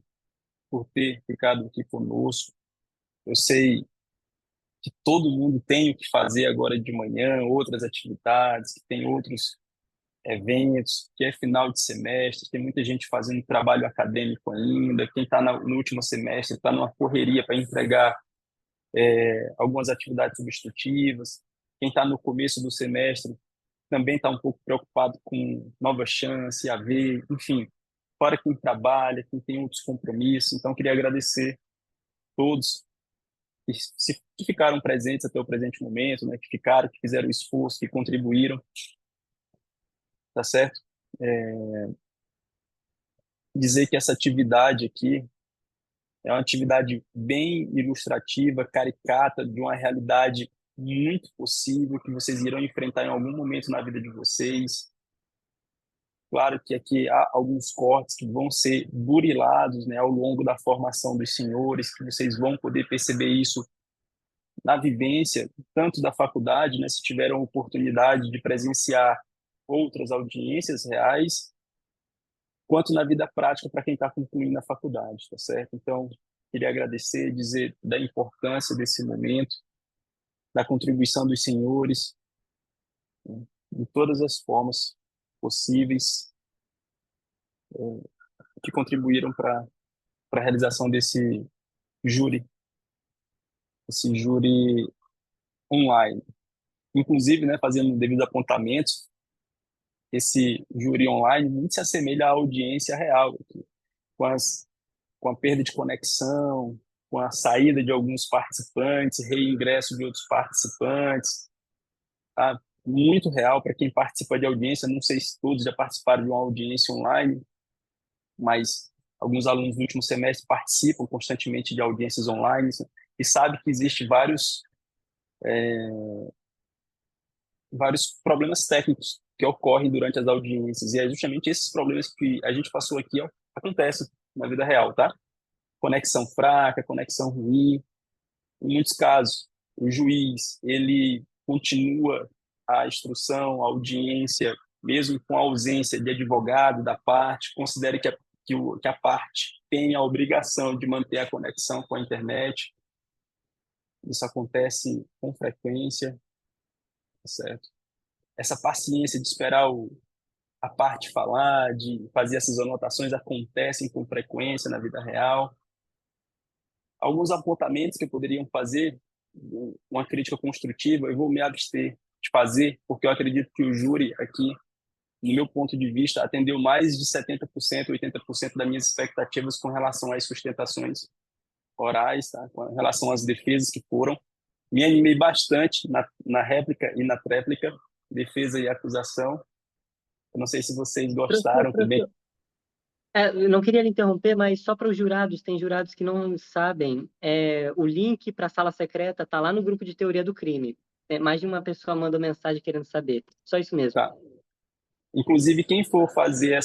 por ter ficado aqui conosco. Eu sei que todo mundo tem o que fazer agora de manhã, outras atividades, que tem outros eventos, que é final de semestre, tem muita gente fazendo trabalho acadêmico ainda, quem está no último semestre está numa correria para entregar algumas atividades substitutivas, quem está no começo do semestre também está um pouco preocupado com nova chance, AV, enfim, fora quem trabalha, quem tem outros compromissos. Então, queria agradecer todos que ficaram presentes até o presente momento, né, que fizeram o esforço, que contribuíram, tá certo? Dizer que essa atividade aqui é uma atividade bem ilustrativa, caricata, de uma realidade muito possível que vocês irão enfrentar em algum momento na vida de vocês. Claro que aqui há alguns cortes que vão ser burilados, né, ao longo da formação dos senhores, que vocês vão poder perceber isso na vivência, tanto da faculdade, né, se tiveram oportunidade de presenciar outras audiências reais, quanto na vida prática para quem está concluindo a faculdade, tá certo? Então, queria agradecer, dizer da importância desse momento, da contribuição dos senhores, né, de todas as formas possíveis, que contribuíram para a realização júri, desse júri online. Inclusive, né, fazendo devido apontamentos, esse júri online muito se assemelha à audiência real, com a perda de conexão, com a saída de alguns participantes, reingresso de outros participantes, tá? Muito real para quem participa de audiência. Não sei se todos já participaram de uma audiência online, mas alguns alunos do último semestre participam constantemente de audiências online e sabe que existe vários problemas técnicos que ocorrem durante as audiências, e é justamente esses problemas que a gente passou aqui acontecem na vida real, tá? Conexão fraca, conexão ruim. Em muitos casos, o juiz, ele continua a instrução, a audiência, mesmo com a ausência de advogado da parte, considere que a parte tem a obrigação de manter a conexão com a internet. Isso acontece com frequência, certo? Essa paciência de esperar a parte falar, de fazer essas anotações, acontecem com frequência na vida real. alguns apontamentos que poderiam fazer, uma crítica construtiva, eu vou me abster de fazer, porque eu acredito que o júri aqui, no meu ponto de vista, atendeu mais de 70%, 80% das minhas expectativas com relação às sustentações orais, tá? Com relação às defesas que foram. Me animei bastante na réplica e na tréplica, defesa e acusação. Eu não sei se vocês gostaram também. Eu não queria lhe interromper, mas só para os jurados, tem jurados que não sabem, o link para a sala secreta está lá no grupo de teoria do crime. Mais de uma pessoa mandou mensagem querendo saber. Só isso mesmo. Tá. Inclusive, quem for fazer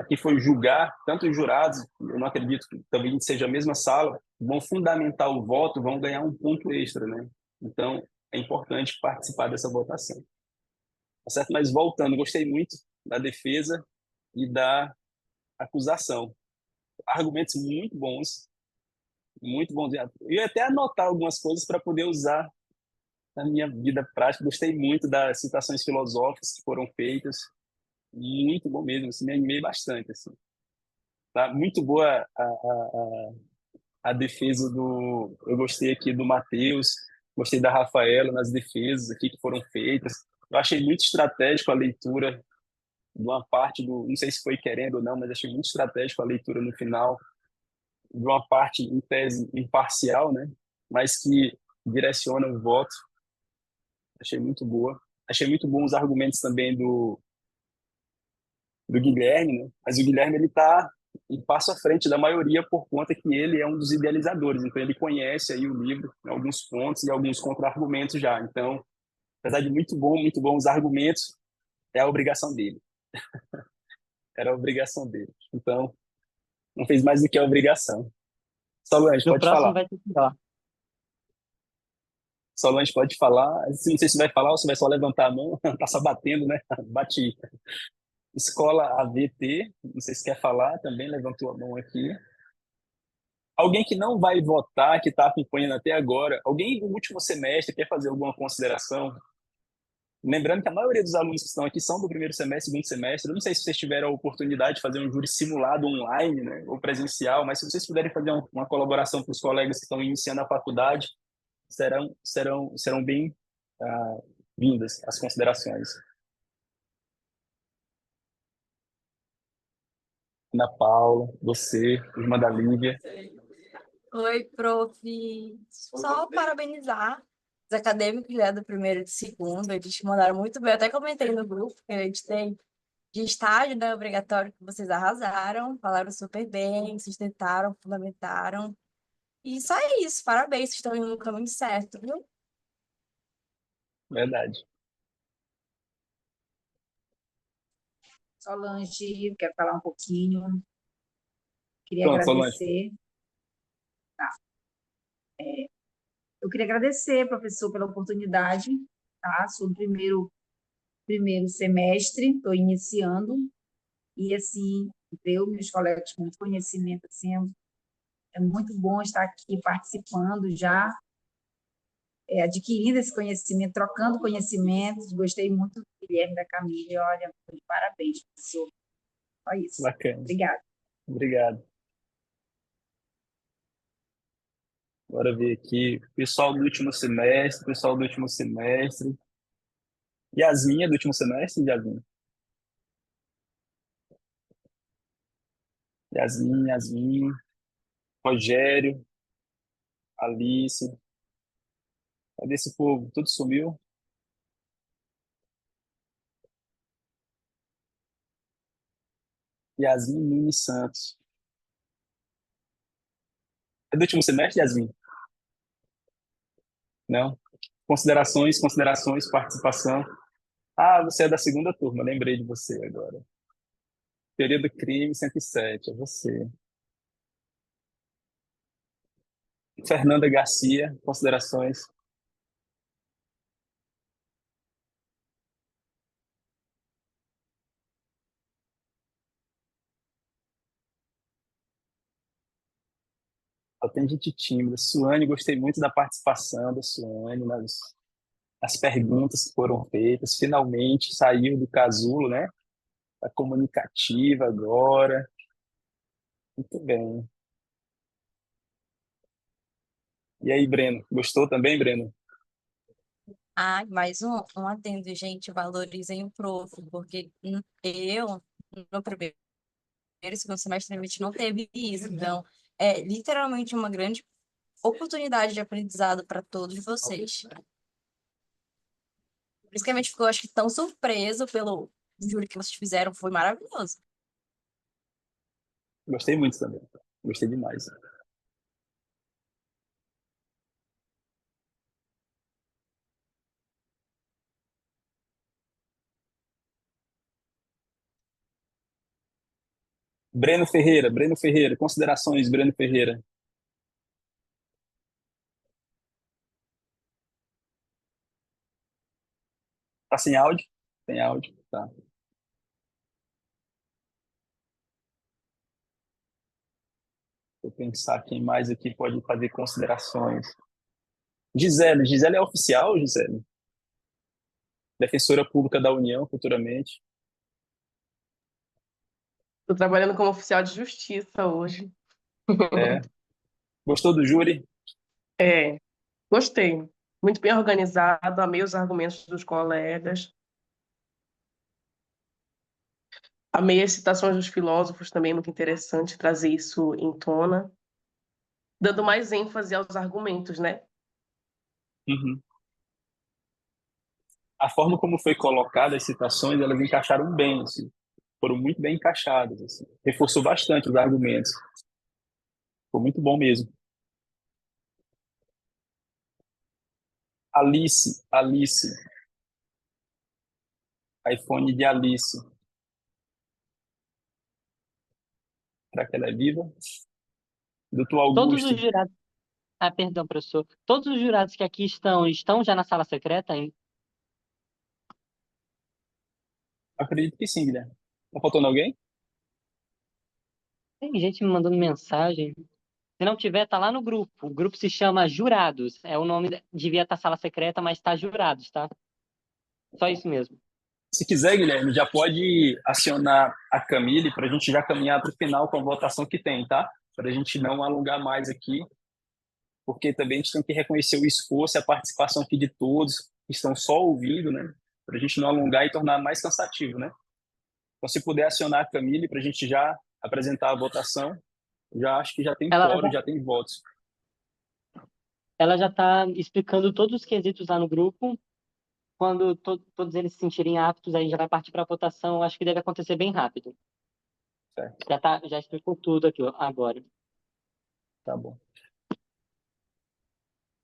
quem for julgar, tanto os jurados, eu não acredito que também seja a mesma sala, vão fundamentar o voto, vão ganhar um ponto extra, né? Então, é importante participar dessa votação. Tá certo? Mas voltando, gostei muito da defesa e da acusação. Argumentos muito bons. Eu ia até anotar algumas coisas para poder usar na minha vida prática. Gostei muito das citações filosóficas que foram feitas. Muito bom mesmo, assim, me animei bastante. Assim. Tá? Muito boa a defesa do... Eu gostei aqui do Matheus, gostei da Rafaela nas defesas aqui que foram feitas. Eu achei muito estratégico a leitura de uma parte do... Não sei se foi querendo ou não, mas achei muito estratégico a leitura no final de uma parte, em tese, imparcial, né? Mas que direciona o voto. Achei muito boa. Achei muito bom os argumentos também do Guilherme, né? Mas o Guilherme ele está um passo à frente da maioria por conta que ele é um dos idealizadores, então ele conhece aí o livro, em alguns pontos e alguns contra-argumentos já. Então, apesar de muito bom os argumentos, é a obrigação dele. Era a obrigação dele. Então, não fez mais do que a obrigação. Solange, No pode próximo falar. vai ser pior. Solange pode falar. Não sei se vai falar ou se vai só levantar a mão. Tá só batendo, né? Bati. Escola AVT, não sei se quer falar, também levantou a mão aqui. Alguém que não vai votar, que está acompanhando até agora, alguém do último semestre quer fazer alguma consideração? Lembrando que a maioria dos alunos que estão aqui são do primeiro semestre, segundo semestre. Eu não sei se vocês tiveram a oportunidade de fazer um júri simulado online, né, ou presencial, mas se vocês puderem fazer uma colaboração para os colegas que estão iniciando a faculdade, serão bem vindas as considerações. Ana Paula, você, irmã da Lívia. Oi, prof. Só parabenizar os acadêmicos, né, do primeiro e do segundo. Eles mandaram muito bem. Eu até comentei no grupo que a gente tem de estágio, né, obrigatório, que vocês arrasaram, falaram super bem, sustentaram, fundamentaram. E só é isso. Parabéns, vocês estão indo no caminho certo, viu? Verdade. Solange, quer falar um pouquinho? Queria Pronto, Solange. agradecer. Tá. Eu queria agradecer, professor, pela oportunidade, tá? Sou do primeiro semestre, estou iniciando, e, assim, ver os meus colegas com muito conhecimento, assim, é muito bom estar aqui participando já, adquirindo esse conhecimento, trocando conhecimentos. Gostei muito do Guilherme, da Camila, olha, parabéns, professor. Só isso. Bacana. Obrigada. Obrigado. Bora ver aqui. Pessoal do último semestre. Yasmin é do último semestre, Yasmin? Yasmin. Rogério, Alice. Cadê esse povo? Tudo sumiu? Yasmin Nunes Santos. É do último semestre, Yasmin? Não? Considerações, participação. Ah, você é da segunda turma, lembrei de você agora. Teoria do crime 107, é você. Fernanda Garcia, considerações. Só tem gente tímida. Suane, gostei muito da participação da Suane, as perguntas que foram feitas. Finalmente saiu do casulo, né? Tá comunicativa agora. Muito bem. E aí, Breno? Gostou também, Breno? Ah, mais um adendo, gente, valorizem o prof, porque eu, no primeiro e segundo semestre, a gente não teve isso. Então, é literalmente uma grande oportunidade de aprendizado para todos vocês. Por isso que a gente ficou, acho que, tão surpreso pelo júri que vocês fizeram, foi maravilhoso. Gostei muito também. Gostei demais. Breno Ferreira, considerações, Breno Ferreira. Tá sem áudio? Tem áudio, tá. Vou pensar quem mais aqui pode fazer considerações. Gisele é oficial, Gisele? Defensora Pública da União, futuramente. Estou trabalhando como oficial de justiça hoje. É. Gostou do júri? É, gostei. Muito bem organizado, amei os argumentos dos colegas. Amei as citações dos filósofos também, muito interessante trazer isso em tona, dando mais ênfase aos argumentos, né? Uhum. A forma como foi colocada as citações, elas encaixaram bem, assim. Foram muito bem encaixadas, assim. Reforçou bastante os argumentos. Ficou muito bom mesmo. Alice. iPhone de Alice. Será que ela é viva? Doutor Todos Augusto. os jurados. Ah, perdão, professor. Todos os jurados que aqui estão já na sala secreta, hein? Acredito que sim, Guilherme. Tá faltando alguém? Tem gente me mandando mensagem. Se não tiver, tá lá no grupo. O grupo se chama Jurados. É o nome, devia estar sala secreta, mas tá Jurados, tá? Só isso mesmo. Se quiser, Guilherme, já pode acionar a Camille para a gente já caminhar para o final com a votação que tem, tá? Para a gente não alongar mais aqui, porque também a gente tem que reconhecer o esforço e a participação aqui de todos que estão só ouvindo, né? Para a gente não alongar e tornar mais cansativo, né? Então, se puder acionar a Camille para a gente já apresentar a votação, já acho que já tem Ela quórum, já, já tem votos. ela já tá explicando todos os quesitos lá no grupo. Quando todos eles se sentirem aptos, aí já vai partir para a votação. Eu acho que deve acontecer bem rápido. Certo, Já explicou tudo aqui agora. tá bom.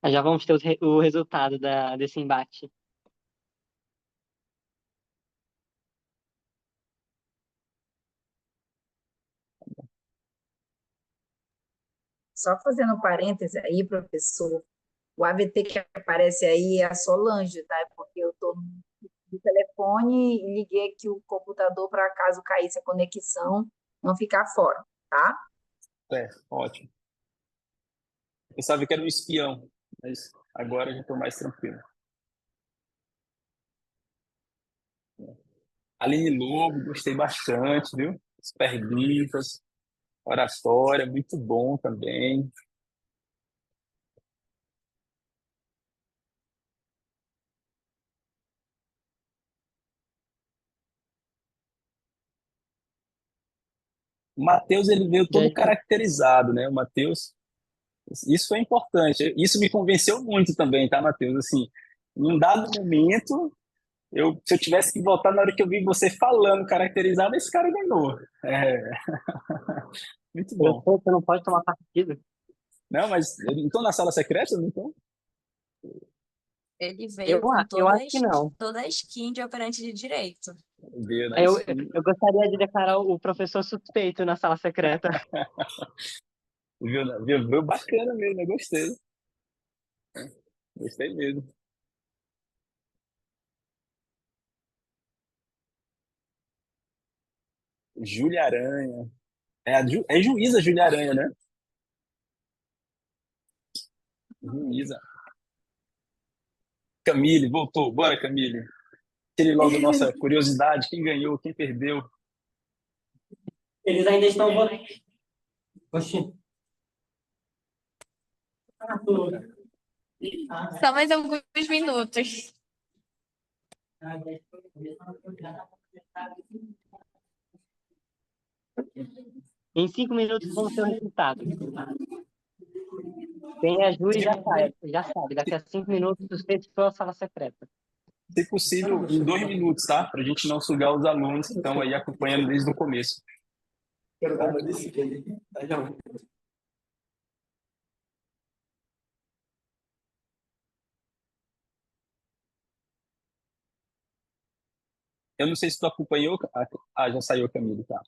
Aí já vamos ter o resultado desse embate. Só fazendo um parêntese aí, professor, o AVT que aparece aí é a Solange, tá? É porque eu estou no telefone e liguei aqui o computador para caso caísse a conexão, não ficar fora, tá? Ótimo. Eu sabia que era um espião, mas agora já estou mais tranquilo. Aline Lobo, gostei bastante, viu? As perguntas, oratória, muito bom também. O Matheus, ele veio todo caracterizado, né? O Matheus, isso foi importante. Isso me convenceu muito também, tá, Matheus? Assim, em um dado momento, se eu tivesse que votar na hora que eu vi você falando caracterizado, esse cara ganhou. É. Muito bom. Você não pode tomar partido. Não, mas então na sala secreta, não então? Ele veio com Eu acho que não. toda a skin de operante de direito. Veio na skin. Eu gostaria de declarar o professor suspeito na sala secreta. Viu? Bacana mesmo, eu gostei. Gostei mesmo. Júlia Aranha. É juíza Júlia Aranha, né? Juíza. Camille, voltou. Bora, Camille. Tire logo nossa curiosidade. Quem ganhou, quem perdeu. Eles ainda estão votando. Oxi. Só mais alguns minutos. Em 5 minutos vamos ter o resultado. Quem é júri já sabe. Daqui a 5 minutos você foi à sala secreta. Se possível, em 2 minutos, tá? Para a gente não sugar os alunos que estão aí acompanhando desde o começo. Eu não sei se tu acompanhou. Ah, já saiu a Camila, tá?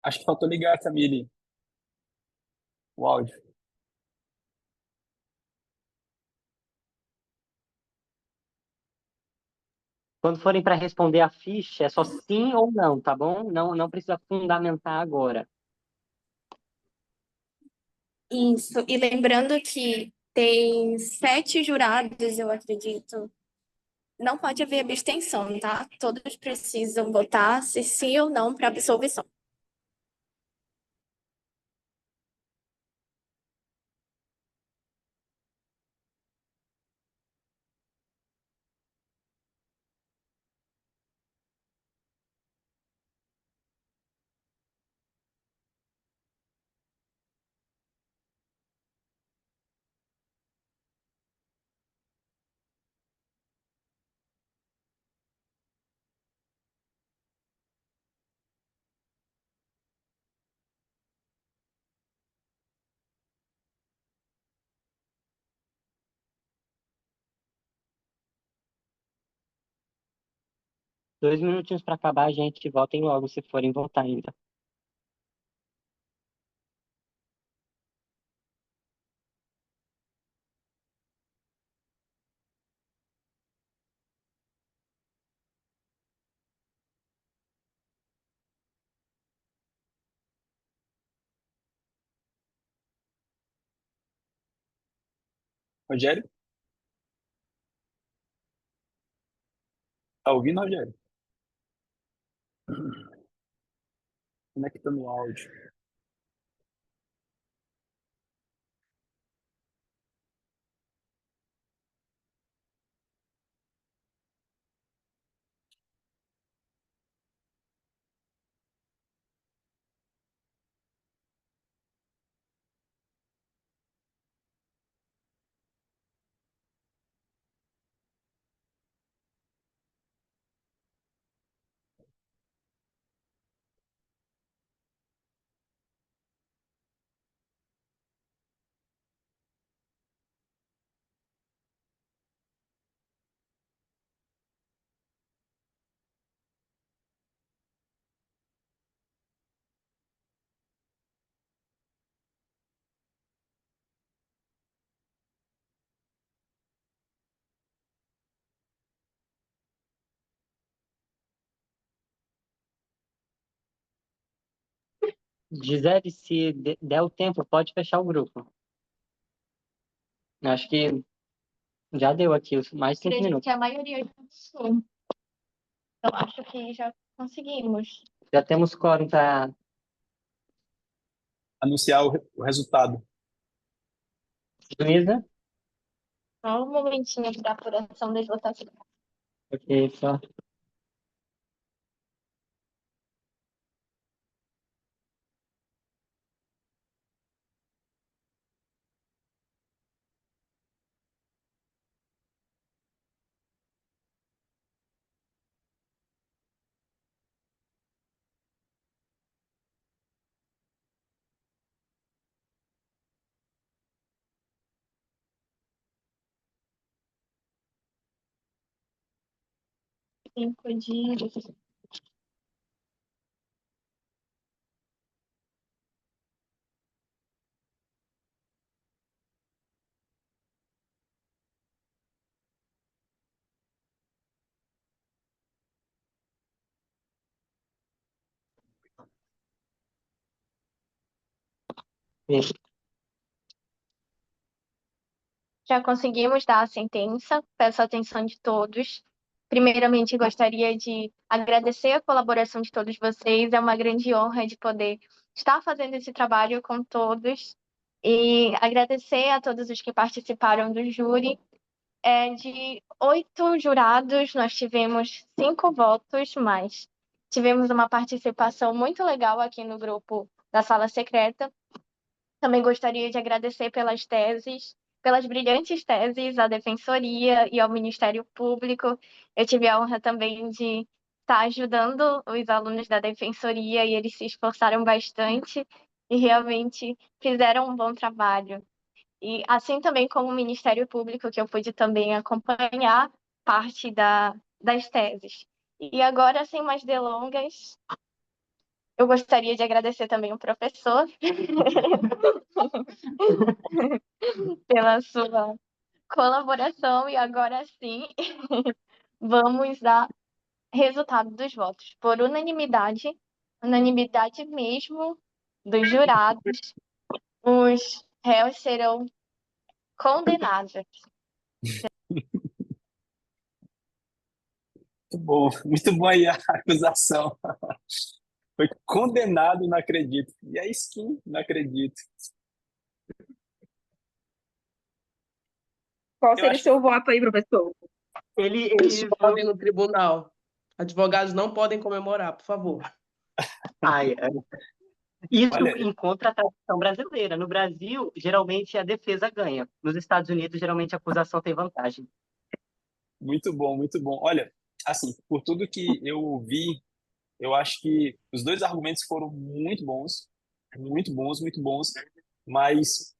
Acho que faltou ligar, Camille, o áudio. Quando forem para responder a ficha, é só sim ou não, tá bom? Não precisa fundamentar agora. Isso. E lembrando que tem 7 jurados, eu acredito. Não pode haver abstenção, tá? Todos precisam votar se sim ou não para absolvição. Dois minutinhos para acabar, gente. Votem logo se forem votar ainda. Rogério? Tá ouvindo, Rogério? Conectando o áudio. Gisele, se der o tempo, pode fechar o grupo. Acho que já deu aqui mais 5 Acredito minutos. que a maioria já passou. Então, acho que já conseguimos. Já temos quórum para Anunciar o resultado. Luísa. Só um momentinho para apuração das votações. Ok, só. Cinco dias. Já conseguimos dar a sentença, peço a atenção de todos. Primeiramente, gostaria de agradecer a colaboração de todos vocês, é uma grande honra de poder estar fazendo esse trabalho com todos e agradecer a todos os que participaram do júri. De 8 jurados, nós tivemos 5 votos, mas tivemos uma participação muito legal aqui no grupo da Sala Secreta. Também gostaria de agradecer pelas teses, pelas brilhantes teses à Defensoria e ao Ministério Público. Eu tive a honra também de estar ajudando os alunos da Defensoria e eles se esforçaram bastante e realmente fizeram um bom trabalho. E assim também como o Ministério Público, que eu pude também acompanhar parte das teses. E agora, sem mais delongas, eu gostaria de agradecer também o professor pela sua colaboração. E agora sim, vamos dar resultado dos votos. Por unanimidade, unanimidade mesmo dos jurados, os réus serão condenados. Muito bom aí a acusação. Foi condenado, não acredito. E a skin, não acredito. Qual Eu seria o acho seu voto aí, professor? Eles podem no tribunal. Advogados não podem comemorar, por favor. Isso Olha, encontra a tradição brasileira. No Brasil, geralmente a defesa ganha. Nos Estados Unidos, geralmente a acusação tem vantagem. muito bom, muito bom. Olha, assim, por tudo que eu vi, eu acho que os dois argumentos foram muito bons, muito bons, mas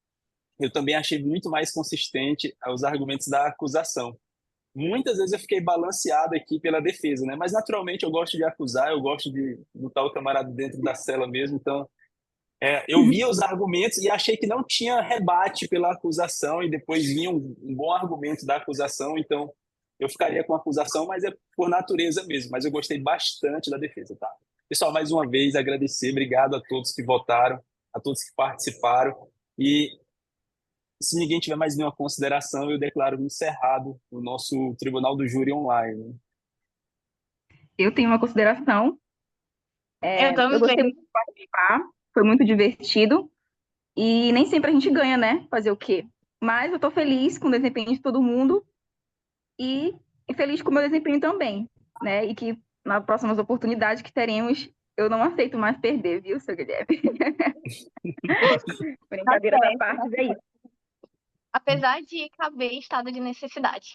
eu também achei muito mais consistente os argumentos da acusação. Muitas vezes eu fiquei balanceado aqui pela defesa, né? Mas naturalmente eu gosto de acusar, eu gosto de botar o camarada dentro da cela mesmo, então eu via os argumentos e achei que não tinha rebate pela acusação e depois vinha um bom argumento da acusação, então eu ficaria com a acusação, mas é por natureza mesmo. Mas eu gostei bastante da defesa, tá? Pessoal, mais uma vez agradecer, obrigado a todos que votaram, a todos que participaram e se ninguém tiver mais nenhuma consideração, eu declaro encerrado o nosso Tribunal do Júri Online. Eu tenho uma consideração. Eu Eu gostei também. muito de participar, foi muito divertido. E nem sempre a gente ganha, né? Fazer o quê? Mas eu tô feliz com o desempenho de todo mundo e feliz com o meu desempenho também, né? E que nas próximas oportunidades que teremos, eu não aceito mais perder, viu, seu Guilherme? Brincadeira da parte, é isso. Apesar de caber em estado de necessidade,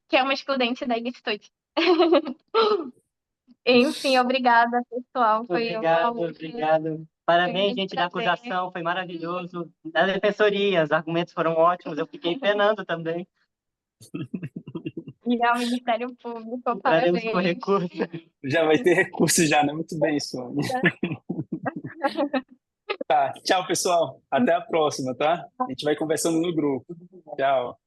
que é uma excludente da ilicitude. Enfim, obrigada, pessoal. Foi Obrigado. Parabéns, gente da acusação, foi maravilhoso. Da defensoria, os argumentos foram ótimos, eu fiquei penando também. E ao Ministério Público, Parabéns parabéns. por recurso. Já vai ter recurso já, né? Muito bem, Sônia. Tá, tchau, pessoal. Até a próxima, tá? A gente vai conversando no grupo. Tchau.